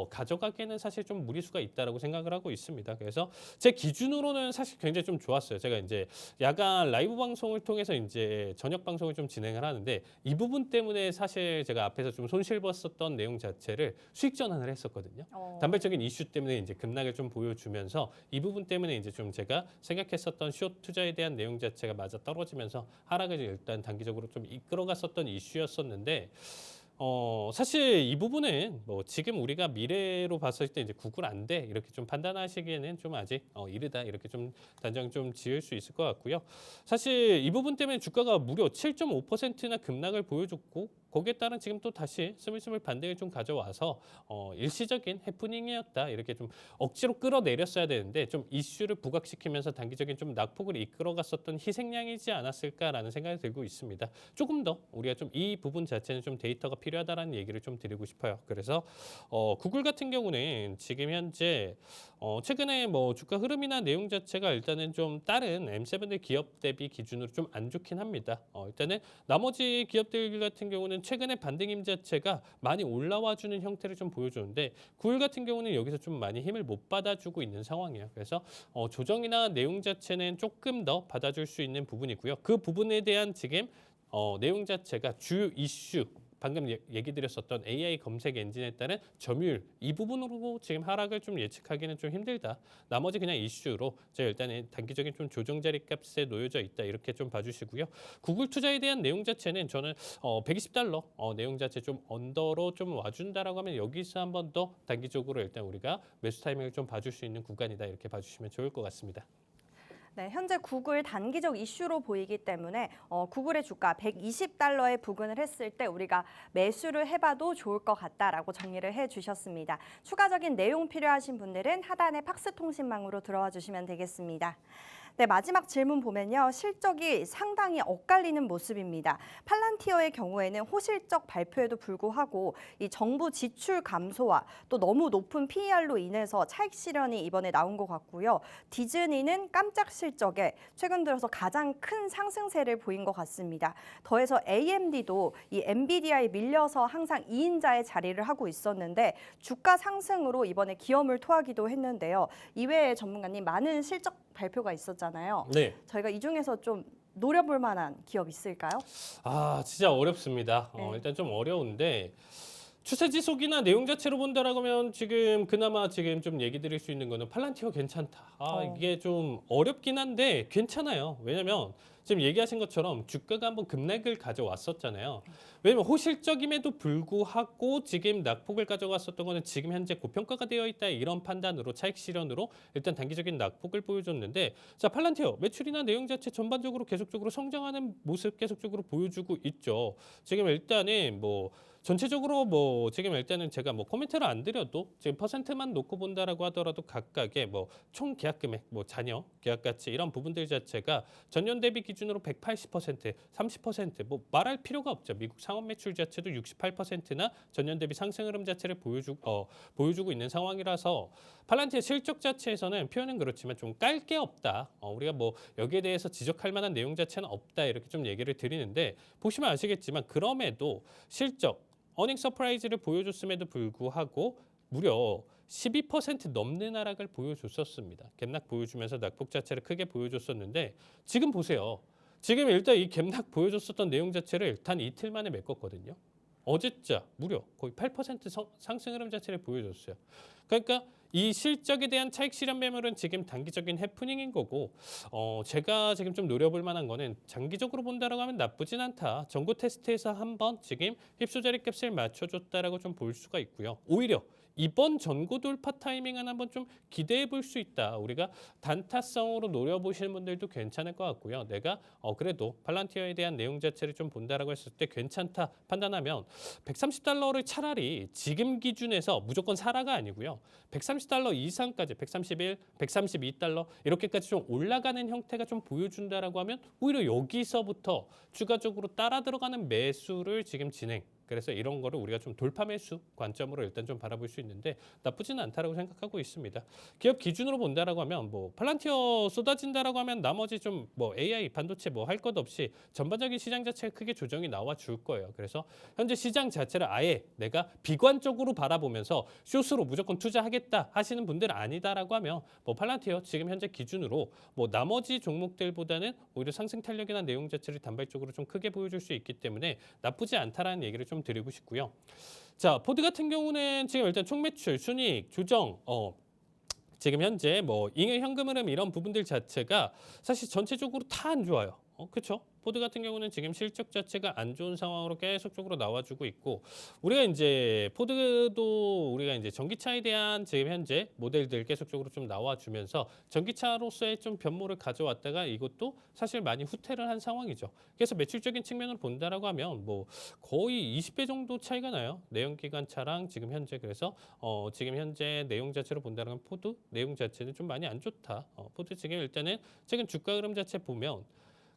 가져가기에는 사실 좀 무리수가 있다라고 생각을 하고 있습니다. 그래서 제 기준으로는 사실 굉장히 좀 좋았어요. 제가 이제 야간 라이브 방송을 통해서 이제 저녁 방송을 좀 진행을 하는데 이 부분 때문에 사실 제가 앞에서 좀 손실 봤었던 내용 자체를 수익 전환을 했었거든요. 단발적인 이슈 때문에 이제 급락을 좀 보여주면서 이 부분 때문에 이제 좀 제가 생각했었던 숏 투자에 대한 내용 자체가 맞아 떨어지면서 하락을 일단 단기적으로 좀 이끌어갔었던 이슈였었는데 사실 이 부분은 뭐 지금 우리가 미래로 봤을 때 이제 구글 안 돼 이렇게 좀 판단하시기에는 좀 아직 이르다 이렇게 좀 단정 좀 지을 수 있을 것 같고요. 사실 이 부분 때문에 주가가 무려 7.5%나 급락을 보여줬고 거기에 따른 지금 또 다시 스물스물 반등을 좀 가져와서 일시적인 해프닝이었다 이렇게 좀 억지로 끌어내렸어야 되는데 좀 이슈를 부각시키면서 단기적인 좀 낙폭을 이끌어갔었던 희생양이지 않았을까라는 생각이 들고 있습니다. 조금 더 우리가 좀 이 부분 자체는 좀 데이터가 필요하다라는 얘기를 좀 드리고 싶어요. 그래서 구글 같은 경우는 지금 현재 최근에 뭐 주가 흐름이나 내용 자체가 일단은 좀 다른 M7의 기업 대비 기준으로 좀 안 좋긴 합니다. 일단은 나머지 기업들 같은 경우는 최근에 반등 힘 자체가 많이 올라와주는 형태를 좀 보여주는데 구글 같은 경우는 여기서 좀 많이 힘을 못 받아주고 있는 상황이에요. 그래서 조정이나 내용 자체는 조금 더 받아줄 수 있는 부분이고요. 그 부분에 대한 지금 내용 자체가 주요 이슈 방금 얘기 드렸었던 AI 검색 엔진에 따른 점유율 이 부분으로 지금 하락을 좀 예측하기는 좀 힘들다. 나머지 그냥 이슈로 제가 일단은 단기적인 좀 조정 자리 값에 놓여져 있다. 이렇게 좀 봐주시고요. 구글 투자에 대한 내용 자체는 저는 $120 내용 자체 좀 언더로 좀 와준다라고 하면 여기서 한 번 더 단기적으로 일단 우리가 매수 타이밍을 좀 봐줄 수 있는 구간이다. 이렇게 봐주시면 좋을 것 같습니다. 네, 현재 구글 단기적 이슈로 보이기 때문에 구글의 주가 $120에 부근을 했을 때 우리가 매수를 해봐도 좋을 것 같다라고 정리를 해주셨습니다. 추가적인 내용 필요하신 분들은 하단의 팍스 통신망으로 들어와 주시면 되겠습니다. 네, 마지막 질문 보면요. 실적이 상당히 엇갈리는 모습입니다. 팔란티어의 경우에는 호실적 발표에도 불구하고 이 정부 지출 감소와 또 너무 높은 PER로 인해서 차익 실현이 이번에 나온 것 같고요. 디즈니는 깜짝 실적에 최근 들어서 가장 큰 상승세를 보인 것 같습니다. 더해서 AMD도 이 엔비디아에 밀려서 항상 2인자의 자리를 하고 있었는데 주가 상승으로 이번에 기염을 토하기도 했는데요. 이외에 전문가님 많은 실적 발표가 있었잖아요. 네. 저희가 이 중에서 좀 노려볼 만한 기업 있을까요? 진짜 어렵습니다. 네. 일단 좀 어려운데 추세 지속이나 내용 자체로 본다라고 하면 지금 그나마 지금 좀 얘기 드릴 수 있는 거는 팔란티어 괜찮다. 이게 좀 어렵긴 한데 괜찮아요. 왜냐면 지금 얘기하신 것처럼 주가가 한번 급락을 가져왔었잖아요. 왜냐면 호실적임에도 불구하고 지금 낙폭을 가져갔었던 거는 지금 현재 고평가가 되어 있다 이런 판단으로 차익 실현으로 일단 단기적인 낙폭을 보여줬는데 자 팔란티어 매출이나 내용 자체 전반적으로 계속적으로 성장하는 모습 계속적으로 보여주고 있죠. 지금 일단은 뭐 전체적으로 뭐 지금 일단은 제가 뭐 코멘트를 안 드려도 지금 퍼센트만 놓고 본다라고 하더라도 각각의 뭐 총 계약 금액, 뭐 잔여 계약 가치 이런 부분들 자체가 전년 대비 기준으로 180%, 30%뭐 말할 필요가 없죠. 미국 상업 매출 자체도 68%나 전년 대비 상승 흐름 자체를 보여주고 있는 상황이라서 팔란티의 실적 자체에서는 표현은 그렇지만 좀 깔 게 없다. 우리가 뭐 여기에 대해서 지적할 만한 내용 자체는 없다 이렇게 좀 얘기를 드리는데 보시면 아시겠지만 그럼에도 실적 어닝 서프라이즈를 보여줬음에도 불구하고 무려 12% 넘는 하락을 보여줬었습니다. 갭락 보여주면서 낙폭 자체를 크게 보여줬었는데 지금 보세요. 지금 일단 이 갭락 보여줬었던 내용 자체를 단 이틀 만에 메꿨거든요. 어제자 무려 거의 8% 상승 흐름 자체를 보여줬어요. 그러니까 이 실적에 대한 차익 실현 매물은 지금 단기적인 해프닝인 거고 제가 지금 좀 노려볼 만한 거는 장기적으로 본다라고 하면 나쁘진 않다. 전고 테스트에서 한번 지금 휩소 자리값을 맞춰줬다라고 좀 볼 수가 있고요. 오히려 이번 전고 돌파 타이밍은 한번 좀 기대해 볼 수 있다. 우리가 단타성으로 노려보시는 분들도 괜찮을 것 같고요. 내가 그래도 팔란티어에 대한 내용 자체를 좀 본다라고 했을 때 괜찮다 판단하면 130달러를 차라리 지금 기준에서 무조건 사라가 아니고요. 130달러 이상까지 131, 132달러 이렇게까지 좀 올라가는 형태가 좀 보여준다라고 하면 오히려 여기서부터 추가적으로 따라 들어가는 매수를 지금 진행. 그래서 이런 거를 우리가 좀 돌파 매수 관점으로 일단 좀 바라볼 수 있는데 나쁘지는 않다라고 생각하고 있습니다. 기업 기준으로 본다라고 하면 뭐 팔란티어 쏟아진다라고 하면 나머지 좀 뭐 AI 반도체 뭐 할 것 없이 전반적인 시장 자체가 크게 조정이 나와 줄 거예요. 그래서 현재 시장 자체를 아예 내가 비관적으로 바라보면서 숏으로 무조건 투자하겠다 하시는 분들 아니다라고 하면 뭐 팔란티어 지금 현재 기준으로 뭐 나머지 종목들보다는 오히려 상승 탄력이나 내용 자체를 단발적으로 좀 크게 보여줄 수 있기 때문에 나쁘지 않다라는 얘기를 좀 드리고 싶고요. 자, 포드 같은 경우는 지금 일단 총 매출, 순이익, 조정, 지금 현재 뭐 잉여 현금 흐름 이런 부분들 자체가 사실 전체적으로 다 안 좋아요. 그렇죠? 포드 같은 경우는 지금 실적 자체가 안 좋은 상황으로 계속적으로 나와주고 있고 우리가 이제 포드도 우리가 이제 전기차에 대한 지금 현재 모델들 계속적으로 좀 나와주면서 전기차로서의 좀 변모를 가져왔다가 이것도 사실 많이 후퇴를 한 상황이죠. 그래서 매출적인 측면을 본다라고 하면 뭐 거의 20배 정도 차이가 나요. 내연기관차랑 지금 현재 그래서 지금 현재 내용 자체로 본다면 포드 내용 자체는 좀 많이 안 좋다. 포드 지금 일단은 최근 주가 흐름 자체 보면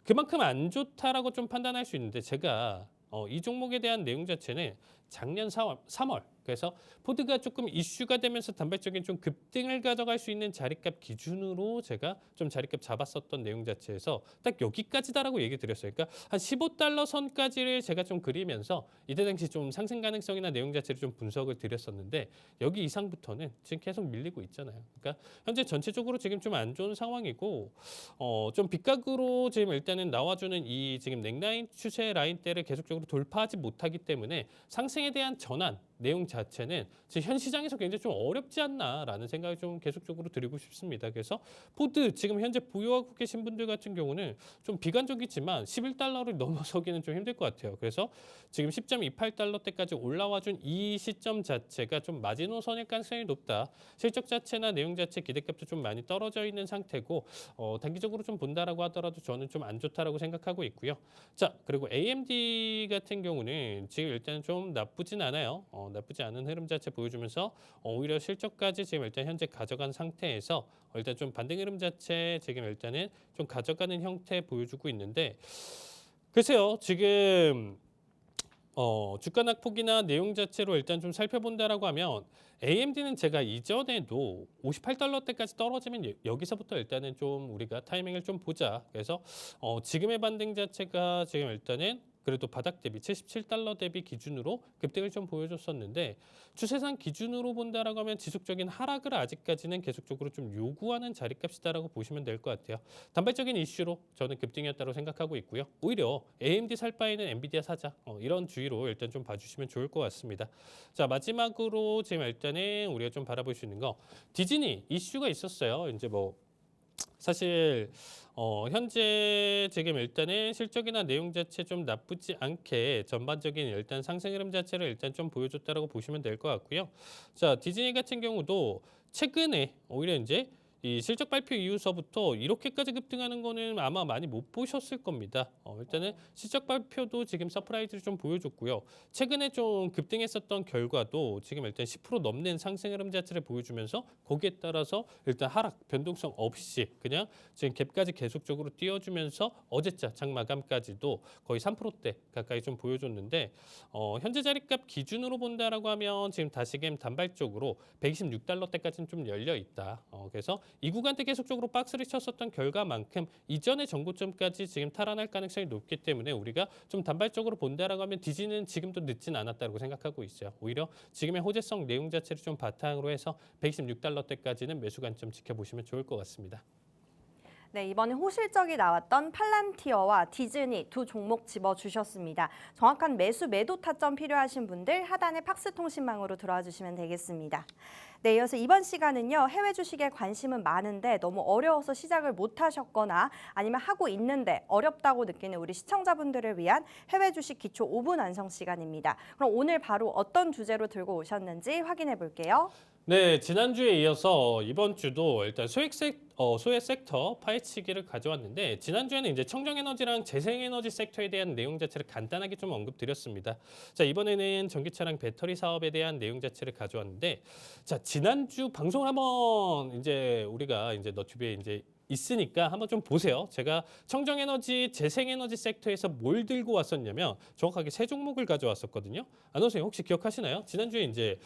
그만큼 안 좋다라고 좀 판단할 수 있는데 제가 이 종목에 대한 내용 자체는 작년 3월 그래서 포드가 조금 이슈가 되면서 단발적인 좀 급등을 가져갈 수 있는 자리값 기준으로 제가 좀 자리값 잡았었던 내용 자체에서 딱 여기까지다라고 얘기 드렸어요. 그러니까 한 15달러 선까지를 제가 좀 그리면서 이때 당시 좀 상승 가능성이나 내용 자체를 좀 분석을 드렸었는데 여기 이상부터는 지금 계속 밀리고 있잖아요. 그러니까 현재 전체적으로 지금 좀 안 좋은 상황이고 좀 빗각으로 지금 일단은 나와주는 이 지금 넥라인 추세 라인대를 계속적으로 돌파하지 못하기 때문에 상승에 대한 전환 내용 자체는 지금 현 시장에서 굉장히 좀 어렵지 않나라는 생각이 좀 계속적으로 드리고 싶습니다. 그래서 포드 지금 현재 보유하고 계신 분들 같은 경우는 좀 비관적이지만 11달러를 넘어서기는 좀 힘들 것 같아요. 그래서 지금 10.28달러대까지 올라와준 이 시점 자체가 좀 마지노선일 가능성이 높다. 실적 자체나 내용 자체 기대값도 좀 많이 떨어져 있는 상태고 단기적으로 좀 본다라고 하더라도 저는 좀 안 좋다라고 생각하고 있고요. 자, 그리고 AMD 같은 경우는 지금 일단 좀 나쁘진 않아요. 나쁘지 않은 흐름 자체 보여주면서 오히려 실적까지 지금 일단 현재 가져간 상태에서 일단 좀 반등 흐름 자체 지금 일단은 좀 가져가는 형태 보여주고 있는데 글쎄요 지금 주가 낙폭이나 내용 자체로 일단 좀 살펴본다라고 하면 AMD는 제가 이전에도 58달러대까지 떨어지면 여기서부터 일단은 좀 우리가 타이밍을 좀 보자. 그래서 지금의 반등 자체가 지금 일단은 그래도 바닥 대비 77달러 대비 기준으로 급등을 좀 보여줬었는데 추세상 기준으로 본다라고 하면 지속적인 하락을 아직까지는 계속적으로 좀 요구하는 자리값이다라고 보시면 될 것 같아요. 단발적인 이슈로 저는 급등이었다고 생각하고 있고요. 오히려 AMD 살 바에는 엔비디아 사자 이런 주의로 일단 좀 봐주시면 좋을 것 같습니다. 자, 마지막으로 지금 일단은 우리가 좀 바라볼 수 있는 거 디즈니 이슈가 있었어요. 이제 뭐 사실 현재 지금 일단은 실적이나 내용 자체 좀 나쁘지 않게 전반적인 일단 상승 흐름 자체를 일단 좀 보여줬다라고 보시면 될 것 같고요. 자, 디즈니 같은 경우도 최근에 오히려 이제 이 실적 발표 이후서부터 이렇게까지 급등하는 거는 아마 많이 못 보셨을 겁니다. 일단은 실적 발표도 지금 서프라이즈를 좀 보여줬고요. 최근에 좀 급등했었던 결과도 지금 일단 10% 넘는 상승 흐름 자체를 보여주면서 거기에 따라서 일단 하락 변동성 없이 그냥 지금 갭까지 계속적으로 띄워주면서 어제자 장마감까지도 거의 3%대 가까이 좀 보여줬는데 현재 자리값 기준으로 본다라고 하면 지금 다시금 단발적으로 126달러대까지는 좀 열려 있다. 그래서 이 구간대 계속적으로 박스를 쳤었던 결과만큼 이전의 전고점까지 지금 탈환할 가능성이 높기 때문에 우리가 좀 단발적으로 본다라고 하면 디즈니는 지금도 늦진 않았다고 생각하고 있어요. 오히려 지금의 호재성 내용 자체를 좀 바탕으로 해서 126달러대까지는 매수 관점 지켜보시면 좋을 것 같습니다. 네, 이번에 호실적이 나왔던 팔란티어와 디즈니 두 종목 집어주셨습니다. 정확한 매수 매도 타점 필요하신 분들 하단의 팍스 통신망으로 들어와 주시면 되겠습니다. 네, 이어서 이번 시간은요. 해외 주식에 관심은 많은데 너무 어려워서 시작을 못 하셨거나 아니면 하고 있는데 어렵다고 느끼는 우리 시청자분들을 위한 해외 주식 기초 5분 완성 시간입니다. 그럼 오늘 바로 어떤 주제로 들고 오셨는지 확인해 볼게요. 네, 지난주에 이어서 이번 주도 일단 소액 섹터 파헤치기를 가져왔는데 지난주에는 이제 청정에너지랑 재생에너지 섹터에 대한 내용 자체를 간단하게 좀 언급드렸습니다. 자, 이번에는 전기차랑 배터리 사업에 대한 내용 자체를 가져왔는데 자, 지난주 방송을 한번 이제 우리가 이제 너튜브에 이제 있으니까 한번 좀 보세요. 제가 청정에너지, 재생에너지 섹터에서 뭘 들고 왔었냐면 정확하게 세 종목을 가져왔었거든요. 안호선생님 혹시 기억하시나요? 지난주에 이제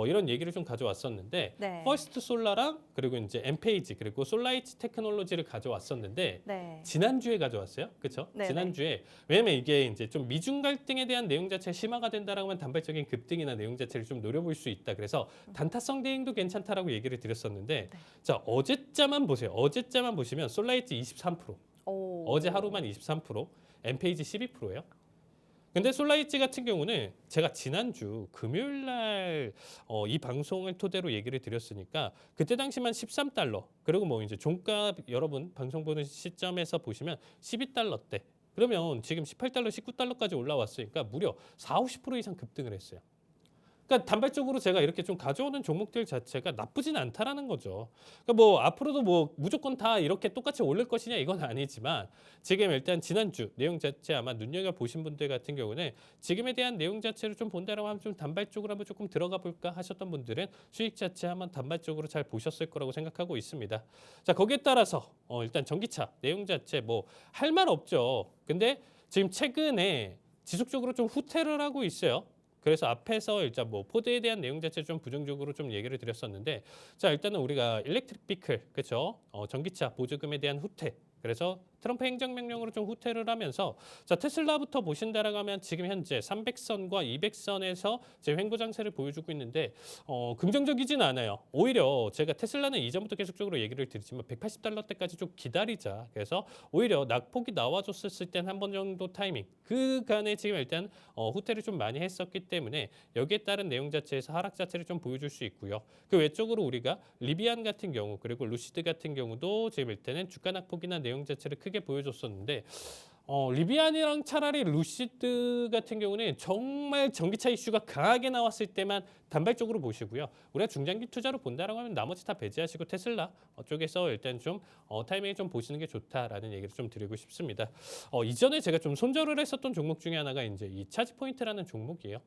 이런 얘기를 좀 가져왔었는데 네. 퍼스트 솔라랑 그리고 이제 엠페이지 그리고 솔라이트 테크놀로지를 가져왔었는데 네. 지난주에 가져왔어요. 그렇죠? 네네. 지난주에 왜냐면 이게 이제 좀 미중 갈등에 대한 내용 자체가 심화가 된다라고 하면 단발적인 급등이나 내용 자체를 좀 노려볼 수 있다. 그래서 단타성 대응도 괜찮다라고 얘기를 드렸었는데 자, 어제자만 보세요. 어제자만 보시면 솔라이트 23%, 오. 어제 하루만 23%, 엠페이지 12%예요. 근데 솔라이트 같은 경우는 제가 지난주 금요일 날 이 방송을 토대로 얘기를 드렸으니까 그때 당시만 13달러 그리고 뭐 이제 종가 여러분 방송 보는 시점에서 보시면 12달러대 그러면 지금 18달러, 19달러까지 올라왔으니까 무려 40~50% 이상 급등을 했어요. 그러니까 단발적으로 제가 이렇게 좀 가져오는 종목들 자체가 나쁘진 않다라는 거죠. 그러니까 뭐 앞으로도 뭐 무조건 다 이렇게 똑같이 오를 것이냐 이건 아니지만 지금 일단 지난주 내용 자체 아마 눈여겨 보신 분들 같은 경우는 지금에 대한 내용 자체를 좀 본다라고 하면 좀 단발적으로 한번 조금 들어가 볼까 하셨던 분들은 수익 자체 한번 단발적으로 잘 보셨을 거라고 생각하고 있습니다. 자, 거기에 따라서 일단 전기차 내용 자체 뭐 할 말 없죠. 근데 지금 최근에 지속적으로 좀 후퇴를 하고 있어요. 그래서 앞에서 일단 뭐 포드에 대한 내용 자체 좀 부정적으로 좀 얘기를 드렸었는데 자, 일단은 우리가 일렉트릭 비클 그렇죠? 전기차 보조금에 대한 후퇴. 그래서 트럼프 행정명령으로 좀 후퇴를 하면서 자, 테슬라부터 보신다라고 하면 지금 현재 300선과 200선에서 제 횡보 장세를 보여주고 있는데 긍정적이진 않아요. 오히려 제가 테슬라는 이전부터 계속적으로 얘기를 드리지만 180달러대까지 좀 기다리자. 그래서 오히려 낙폭이 나와줬을 땐 한 번 정도 타이밍 그간에 지금 일단 후퇴를 좀 많이 했었기 때문에 여기에 따른 내용 자체에서 하락 자체를 좀 보여줄 수 있고요. 그 외적으로 우리가 리비안 같은 경우 그리고 루시드 같은 경우도 지금 일단은 주가 낙폭이나 내용 자체를 크게 보여줬었는데 리비안이랑 차라리 루시드 같은 경우는 정말 전기차 이슈가 강하게 나왔을 때만 단발적으로 보시고요. 우리가 중장기 투자로 본다라고 하면 나머지 다 배제하시고 테슬라 쪽에서 일단 좀 타이밍을 좀 보시는 게 좋다라는 얘기를 좀 드리고 싶습니다. 이전에 제가 좀 손절을 했었던 종목 중에 하나가 이제 이 차지 포인트라는 종목이에요.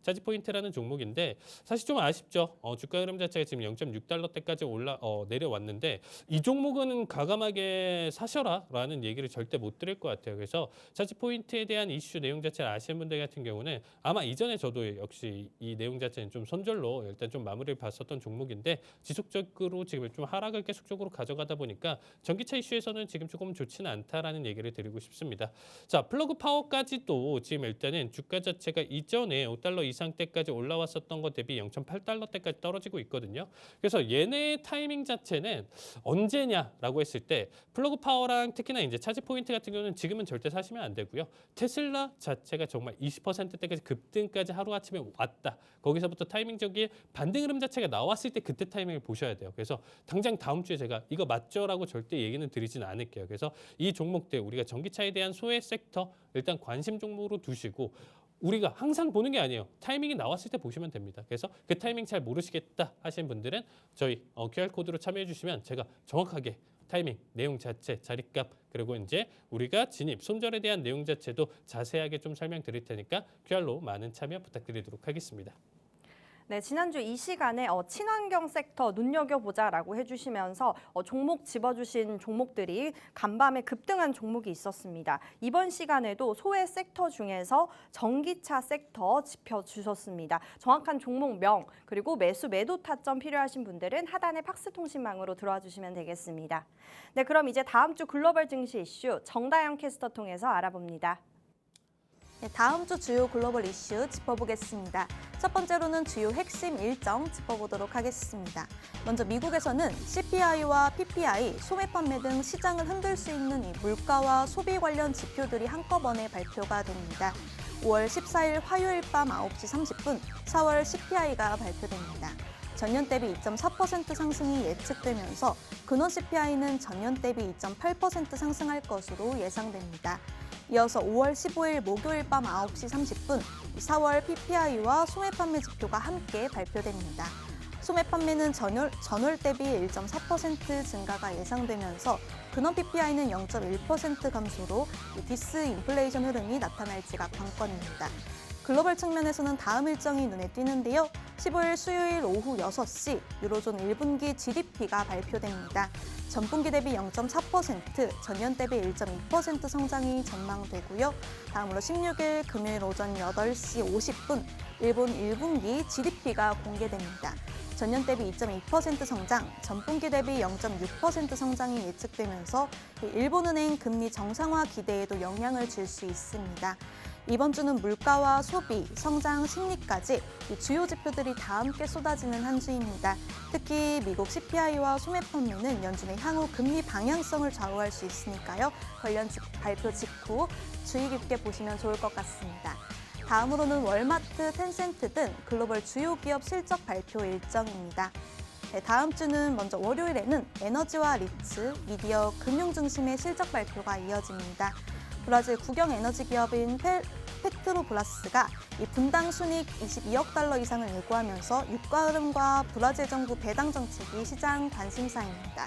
차지 포인트라는 종목인데 사실 좀 아쉽죠. 주가 흐름 자체가 지금 0.6달러대까지 내려왔는데 이 종목은 과감하게 사셔라라는 얘기를 절대 못 드릴 것 같아요. 그래서 차지 포인트에 대한 이슈 내용 자체를 아시는 분들 같은 경우는 아마 이전에 저도 역시 이 내용 자체는 좀 손절로 일단 좀 마무리를 봤었던 종목인데 지속적으로 지금 좀 하락을 계속적으로 가져가다 보니까 전기차 이슈에서는 지금 조금 좋지는 않다라는 얘기를 드리고 싶습니다. 자, 플러그 파워까지도 지금 일단은 주가 자체가 이전에 5달러 이상 때까지 올라왔었던 것 대비 0.8달러대까지 떨어지고 있거든요. 그래서 얘네의 타이밍 자체는 언제냐라고 했을 때 플러그 파워랑 특히나 이제 차지 포인트 같은 경우는 지금은 절대 사시면 안 되고요. 테슬라 자체가 정말 20%대까지 급등까지 하루아침에 왔다. 거기서부터 타이밍적인 반등 흐름 자체가 나왔을 때 그때 타이밍을 보셔야 돼요. 그래서 당장 다음 주에 제가 이거 맞죠라고 절대 얘기는 드리진 않을게요. 그래서 이 종목들 우리가 전기차에 대한 소외 섹터 일단 관심 종목으로 두시고 우리가 항상 보는 게 아니에요. 타이밍이 나왔을 때 보시면 됩니다. 그래서 그 타이밍 잘 모르시겠다 하시는 분들은 저희 QR코드로 참여해 주시면 제가 정확하게 타이밍, 내용 자체, 자리값 그리고 이제 우리가 진입, 손절에 대한 내용 자체도 자세하게 좀 설명드릴 테니까 QR로 많은 참여 부탁드리도록 하겠습니다. 네, 지난주 이 시간에 친환경 섹터 눈여겨보자라고 해주시면서 종목 집어주신 종목들이 간밤에 급등한 종목이 있었습니다. 이번 시간에도 소외 섹터 중에서 전기차 섹터 짚어주셨습니다. 정확한 종목명 그리고 매수 매도 타점 필요하신 분들은 하단의 팍스 통신망으로 들어와 주시면 되겠습니다. 네, 그럼 이제 다음 주 글로벌 증시 이슈 정다영 캐스터 통해서 알아봅니다. 네, 다음 주 주요 글로벌 이슈 짚어보겠습니다. 첫 번째로는 주요 핵심 일정 짚어보도록 하겠습니다. 먼저 미국에서는 CPI와 PPI, 소매 판매 등 시장을 흔들 수 있는 이 물가와 소비 관련 지표들이 한꺼번에 발표가 됩니다. 5월 14일 화요일 밤 9시 30분 4월 CPI가 발표됩니다. 전년 대비 2.4% 상승이 예측되면서 근원 CPI는 전년 대비 2.8% 상승할 것으로 예상됩니다. 이어서 5월 15일 목요일 밤 9시 30분 4월 PPI와 소매 판매 지표가 함께 발표됩니다. 소매 판매는 전월 대비 1.4% 증가가 예상되면서 근원 PPI는 0.1% 감소로 디스인플레이션 흐름이 나타날지가 관건입니다. 글로벌 측면에서는 다음 일정이 눈에 띄는데요. 15일 수요일 오후 6시 유로존 1분기 GDP가 발표됩니다. 전분기 대비 0.4%, 전년 대비 1.2% 성장이 전망되고요. 다음으로 16일 금요일 오전 8시 50분 일본 1분기 GDP가 공개됩니다. 전년 대비 2.2% 성장, 전분기 대비 0.6% 성장이 예측되면서 일본은행 금리 정상화 기대에도 영향을 줄 수 있습니다. 이번 주는 물가와 소비, 성장, 심리까지 이 주요 지표들이 다 함께 쏟아지는 한 주입니다. 특히 미국 CPI와 소매 판매는 연준의 향후 금리 방향성을 좌우할 수 있으니까요. 관련 발표 직후 주의 깊게 보시면 좋을 것 같습니다. 다음으로는 월마트, 텐센트 등 글로벌 주요 기업 실적 발표 일정입니다. 네, 다음 주는 먼저 월요일에는 에너지와 리츠, 미디어, 금융 중심의 실적 발표가 이어집니다. 브라질 국영 에너지 기업인 페트로브라스가 이 분당 순이익 22억 달러 이상을 예고하면서 유가 흐름과 브라질 정부 배당 정책이 시장 관심사입니다.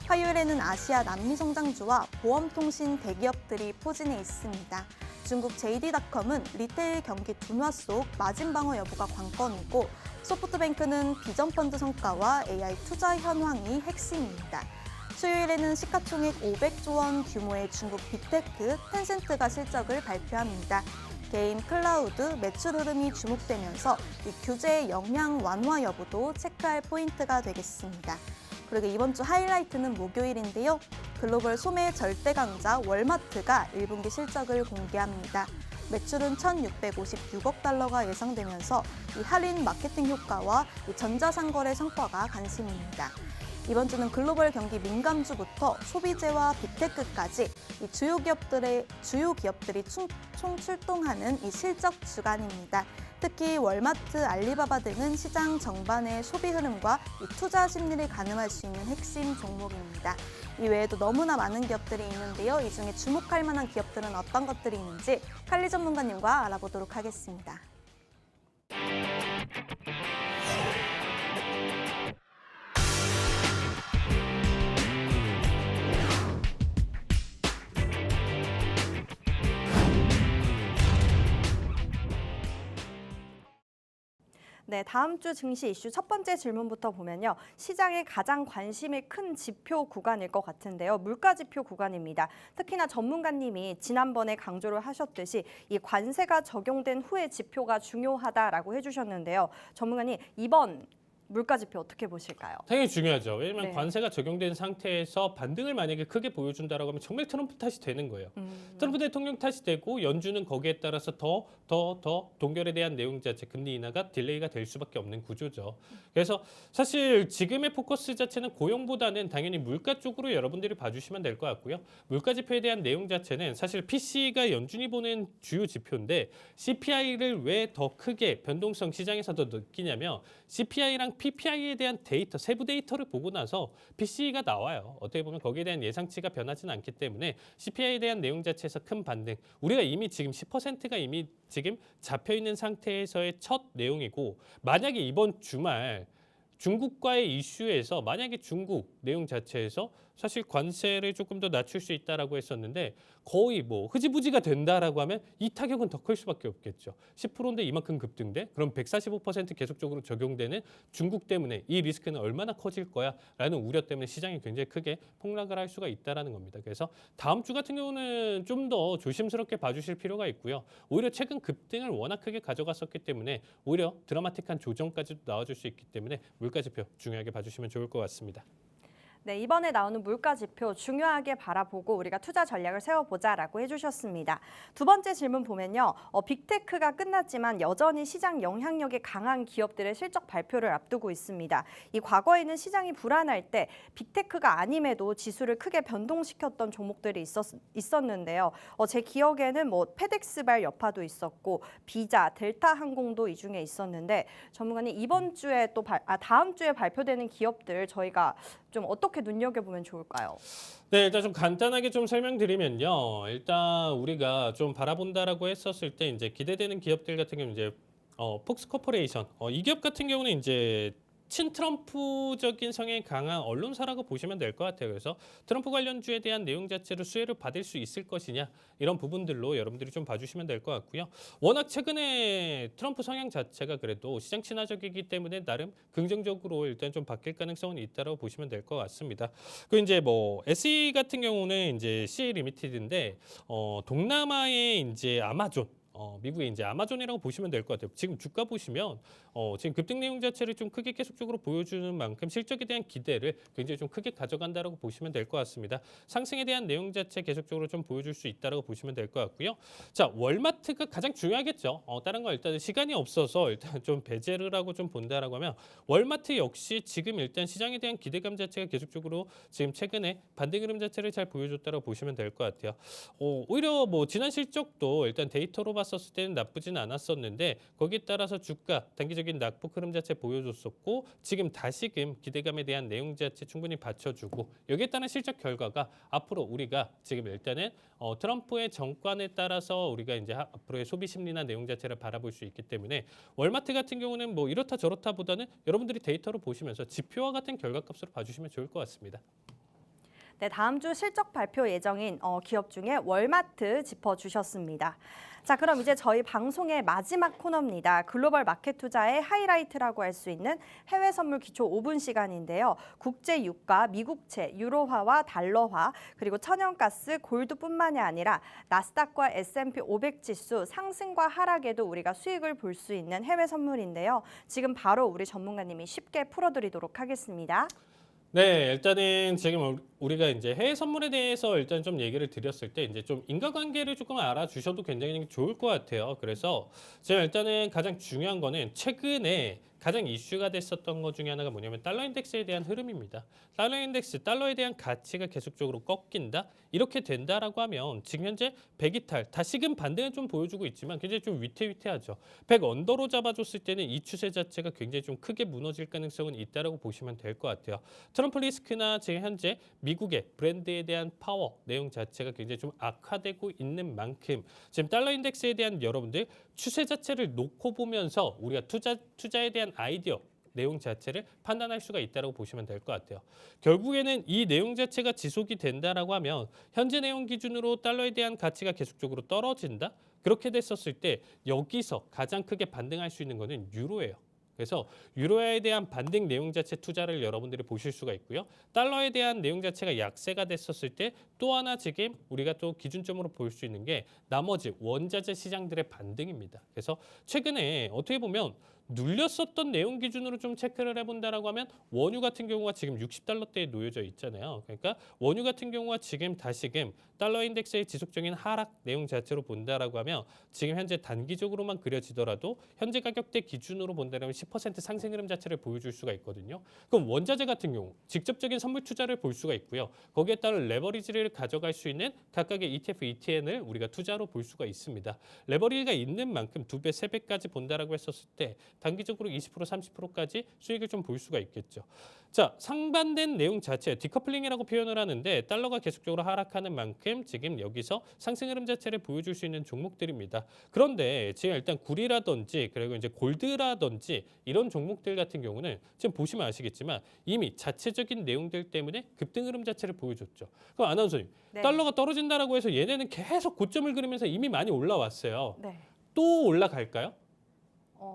화요일에는 아시아 남미 성장주와 보험통신 대기업들이 포진해 있습니다. 중국 JD.com은 리테일 경기 둔화 속 마진 방어 여부가 관건이고 소프트뱅크는 비전 펀드 성과와 AI 투자 현황이 핵심입니다. 수요일에는 시가총액 500조 원 규모의 중국 빅테크 텐센트가 실적을 발표합니다. 게임, 클라우드, 매출 흐름이 주목되면서 이 규제의 영향 완화 여부도 체크할 포인트가 되겠습니다. 그리고 이번 주 하이라이트는 목요일인데요. 글로벌 소매 절대 강자 월마트가 1분기 실적을 공개합니다. 매출은 1,656억 달러가 예상되면서 이 할인 마케팅 효과와 이 전자상거래 성과가 관심입니다. 이번 주는 글로벌 경기 민감주부터 소비재와 빅테크까지 이 주요 기업들이 총 출동하는 이 실적 주간입니다. 특히 월마트, 알리바바 등은 시장 정반의 소비 흐름과 이 투자 심리를 가늠할 수 있는 핵심 종목입니다. 이 외에도 너무나 많은 기업들이 있는데요. 이 중에 주목할 만한 기업들은 어떤 것들이 있는지 칼리 전문가님과 알아보도록 하겠습니다. 네, 다음 주 증시 이슈 첫 번째 질문부터 보면요. 시장에 가장 관심이 큰 지표 구간일 것 같은데요. 물가 지표 구간입니다. 특히나 전문가님이 지난번에 강조를 하셨듯이 이 관세가 적용된 후의 지표가 중요하다라고 해주셨는데요. 전문가님, 이번 물가 지표 어떻게 보실까요? 당연히 중요하죠. 왜냐하면 네. 관세가 적용된 상태에서 반등을 만약에 크게 보여준다라고 하면 정말 트럼프 탓이 되는 거예요. 트럼프 대통령 탓이 되고 연준은 거기에 따라서 더 동결에 대한 내용 자체 금리 인하가 딜레이가 될 수밖에 없는 구조죠. 그래서 사실 지금의 포커스 자체는 고용보다는 당연히 물가 쪽으로 여러분들이 봐주시면 될 것 같고요. 물가 지표에 대한 내용 자체는 사실 PC가 연준이 보는 주요 지표인데 CPI를 왜 더 크게 변동성 시장에서 더 느끼냐면 CPI랑 PPI에 대한 데이터, 세부 데이터를 보고 나서 PC가 나와요. 어떻게 보면 거기에 대한 예상치가 변하지는 않기 때문에 CPI에 대한 내용 자체에서 큰 반등. 우리가 이미 지금 10%가 이미 지금 잡혀있는 상태에서의 첫 내용이고 만약에 이번 주말 중국과의 이슈에서 만약에 중국 내용 자체에서 사실 관세를 조금 더 낮출 수 있다라고 했었는데 거의 뭐 흐지부지가 된다라고 하면 이 타격은 더 클 수밖에 없겠죠. 10%인데 이만큼 급등돼? 그럼 145% 계속적으로 적용되는 중국 때문에 이 리스크는 얼마나 커질 거야라는 우려 때문에 시장이 굉장히 크게 폭락을 할 수가 있다라는 겁니다. 그래서 다음 주 같은 경우는 좀 더 조심스럽게 봐주실 필요가 있고요. 오히려 최근 급등을 워낙 크게 가져갔었기 때문에 오히려 드라마틱한 조정까지도 나와줄 수 있기 때문에 물가 지표 중요하게 봐주시면 좋을 것 같습니다. 네, 이번에 나오는 물가 지표 중요하게 바라보고 우리가 투자 전략을 세워보자라고 해주셨습니다. 두 번째 질문 보면요. 빅테크가 끝났지만 여전히 시장 영향력이 강한 기업들의 실적 발표를 앞두고 있습니다. 이 과거에는 시장이 불안할 때 빅테크가 아님에도 지수를 크게 변동시켰던 종목들이 있었는데요. 제 기억에는 뭐 페덱스발 여파도 있었고 비자, 델타항공도 이 중에 있었는데 전문가님 이번 주에 또 다음 주에 발표되는 기업들 저희가 좀 어떻게 눈여겨보면 좋을까요? 네, 일단 좀 간단하게 좀 설명드리면요. 일단 우리가 좀 바라본다라고 했었을 때 이제 기대되는 기업들 같은 경우는 이제 폭스 코퍼레이션. 이 기업 같은 경우는 이제 친트럼프적인 성향이 강한 언론사라고 보시면 될 것 같아요. 그래서 트럼프 관련주에 대한 내용 자체를 수혜를 받을 수 있을 것이냐 이런 부분들로 여러분들이 좀 봐주시면 될 것 같고요. 워낙 최근에 트럼프 성향 자체가 그래도 시장 친화적이기 때문에 나름 긍정적으로 일단 좀 바뀔 가능성은 있다고 보시면 될 것 같습니다. 그 이제 뭐 SE 같은 경우는 이제 CA 리미티드인데 동남아의 이제 아마존. 미국의 이제 아마존이라고 보시면 될 것 같아요. 지금 주가 보시면 지금 급등 내용 자체를 좀 크게 계속적으로 보여주는 만큼 실적에 대한 기대를 굉장히 좀 크게 가져간다라고 보시면 될 것 같습니다. 상승에 대한 내용 자체 계속적으로 좀 보여줄 수 있다라고 보시면 될 것 같고요. 자, 월마트가 가장 중요하겠죠. 다른 건 일단 시간이 없어서 일단 좀 배제를 하고 좀 본다라고 하면 월마트 역시 지금 일단 시장에 대한 기대감 자체가 계속적으로 지금 최근에 반등 흐름 자체를 잘 보여줬다라고 보시면 될 것 같아요. 오히려 뭐 지난 실적도 일단 데이터로 봤었을 때는 나쁘진 않았었는데 거기에 따라서 주가 단기적인 낙폭 흐름 자체 보여줬었고 지금 다시금 기대감에 대한 내용 자체 충분히 받쳐주고 여기에 따른 실적 결과가 앞으로 우리가 지금 일단은 트럼프의 정권에 따라서 우리가 이제 앞으로의 소비 심리나 내용 자체를 바라볼 수 있기 때문에 월마트 같은 경우는 뭐 이렇다 저렇다보다는 여러분들이 데이터로 보시면서 지표와 같은 결과값으로 봐주시면 좋을 것 같습니다. 네, 다음 주 실적 발표 예정인 기업 중에 월마트 짚어주셨습니다. 자, 그럼 이제 저희 방송의 마지막 코너입니다. 글로벌 마켓 투자의 하이라이트라고 할 수 있는 해외 선물 기초 5분 시간인데요. 국제 유가, 미국채, 유로화와 달러화, 그리고 천연가스, 골드뿐만이 아니라 나스닥과 S&P 500 지수 상승과 하락에도 우리가 수익을 볼 수 있는 해외 선물인데요. 지금 바로 우리 전문가님이 쉽게 풀어드리도록 하겠습니다. 네, 일단은 지금 우리가 이제 해외 선물에 대해서 일단 좀 얘기를 드렸을 때 이제 좀 인과관계를 조금 알아주셔도 굉장히 좋을 것 같아요. 그래서 제가 일단은 가장 중요한 거는 최근에 가장 이슈가 됐었던 것 중에 하나가 뭐냐면 달러 인덱스에 대한 흐름입니다. 달러 인덱스, 달러에 대한 가치가 계속적으로 꺾인다. 이렇게 된다라고 하면 지금 현재 100이탈, 다시금 반등을 좀 보여주고 있지만 굉장히 좀 위태위태하죠. 100 언더로 잡아줬을 때는 이 추세 자체가 굉장히 좀 크게 무너질 가능성은 있다라고 보시면 될 것 같아요. 트럼프 리스크나 지금 현재 미국의 브랜드에 대한 파워 내용 자체가 굉장히 좀 악화되고 있는 만큼 지금 달러 인덱스에 대한 여러분들 추세 자체를 놓고 보면서 우리가 투자에 대한 아이디어 내용 자체를 판단할 수가 있다고 보시면 될 것 같아요. 결국에는 이 내용 자체가 지속이 된다라고 하면 현재 내용 기준으로 달러에 대한 가치가 계속적으로 떨어진다. 그렇게 됐었을 때 여기서 가장 크게 반등할 수 있는 거는 유로예요. 그래서 유로화에 대한 반등 내용 자체 투자를 여러분들이 보실 수가 있고요. 달러에 대한 내용 자체가 약세가 됐었을 때 또 하나 지금 우리가 또 기준점으로 볼 수 있는 게 나머지 원자재 시장들의 반등입니다. 그래서 최근에 어떻게 보면 눌렸었던 내용 기준으로 좀 체크를 해본다라고 하면 원유 같은 경우가 지금 60달러대에 놓여져 있잖아요. 그러니까 원유 같은 경우가 지금 다시금 달러 인덱스의 지속적인 하락 내용 자체로 본다라고 하면 지금 현재 단기적으로만 그려지더라도 현재 가격대 기준으로 본다면 10% 상승 흐름 자체를 보여줄 수가 있거든요. 그럼 원자재 같은 경우 직접적인 선물 투자를 볼 수가 있고요. 거기에 따른 레버리지를 가져갈 수 있는 각각의 ETF, ETN을 우리가 투자로 볼 수가 있습니다. 레버리지가 있는 만큼 2배, 3배까지 본다라고 했었을 때 단기적으로 20%, 30%까지 수익을 좀 볼 수가 있겠죠. 자, 상반된 내용 자체, 디커플링이라고 표현을 하는데 달러가 계속적으로 하락하는 만큼 지금 여기서 상승 흐름 자체를 보여줄 수 있는 종목들입니다. 그런데 지금 일단 구리라든지 그리고 이제 골드라든지 이런 종목들 같은 경우는 지금 보시면 아시겠지만 이미 자체적인 내용들 때문에 급등 흐름 자체를 보여줬죠. 그럼 아나운서님, 네. 달러가 떨어진다라고 해서 얘네는 계속 고점을 그리면서 이미 많이 올라왔어요. 네. 또 올라갈까요?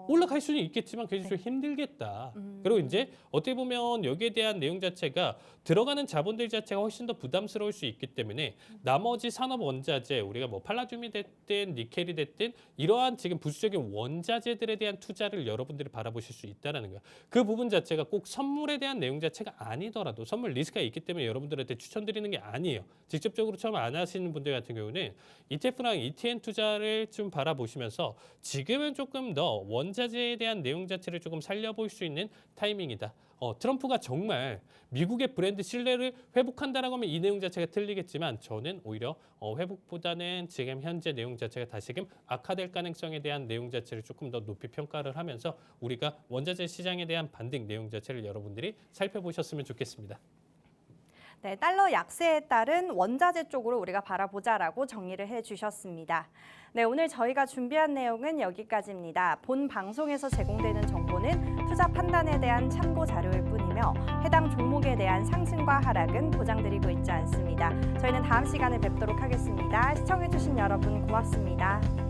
올라갈 수는 있겠지만 굉장히 좀 힘들겠다. 그리고 이제 어떻게 보면 여기에 대한 내용 자체가 들어가는 자본들 자체가 훨씬 더 부담스러울 수 있기 때문에 나머지 산업 원자재, 우리가 뭐 팔라듐이 됐든 니켈이 됐든 이러한 지금 부수적인 원자재들에 대한 투자를 여러분들이 바라보실 수 있다는 거예요. 그 부분 자체가 꼭 선물에 대한 내용 자체가 아니더라도 선물 리스크가 있기 때문에 여러분들한테 추천드리는 게 아니에요. 직접적으로 처음 안 하시는 분들 같은 경우는 ETF랑 ETN 투자를 좀 바라보시면서 지금은 조금 더 원자재에 대한 내용 자체를 조금 살려볼 수 있는 타이밍이다. 트럼프가 정말 미국의 브랜드 신뢰를 회복한다라고 하면 이 내용 자체가 틀리겠지만 저는 오히려 회복보다는 지금 현재 내용 자체가 다시금 악화될 가능성에 대한 내용 자체를 조금 더 높이 평가를 하면서 우리가 원자재 시장에 대한 반등 내용 자체를 여러분들이 살펴보셨으면 좋겠습니다. 네, 달러 약세에 따른 원자재 쪽으로 우리가 바라보자라고 정리를 해주셨습니다. 네, 오늘 저희가 준비한 내용은 여기까지입니다. 본 방송에서 제공되는 정보는 투자 판단에 대한 참고 자료일 뿐이며 해당 종목에 대한 상승과 하락은 보장드리고 있지 않습니다. 저희는 다음 시간에 뵙도록 하겠습니다. 시청해주신 여러분 고맙습니다.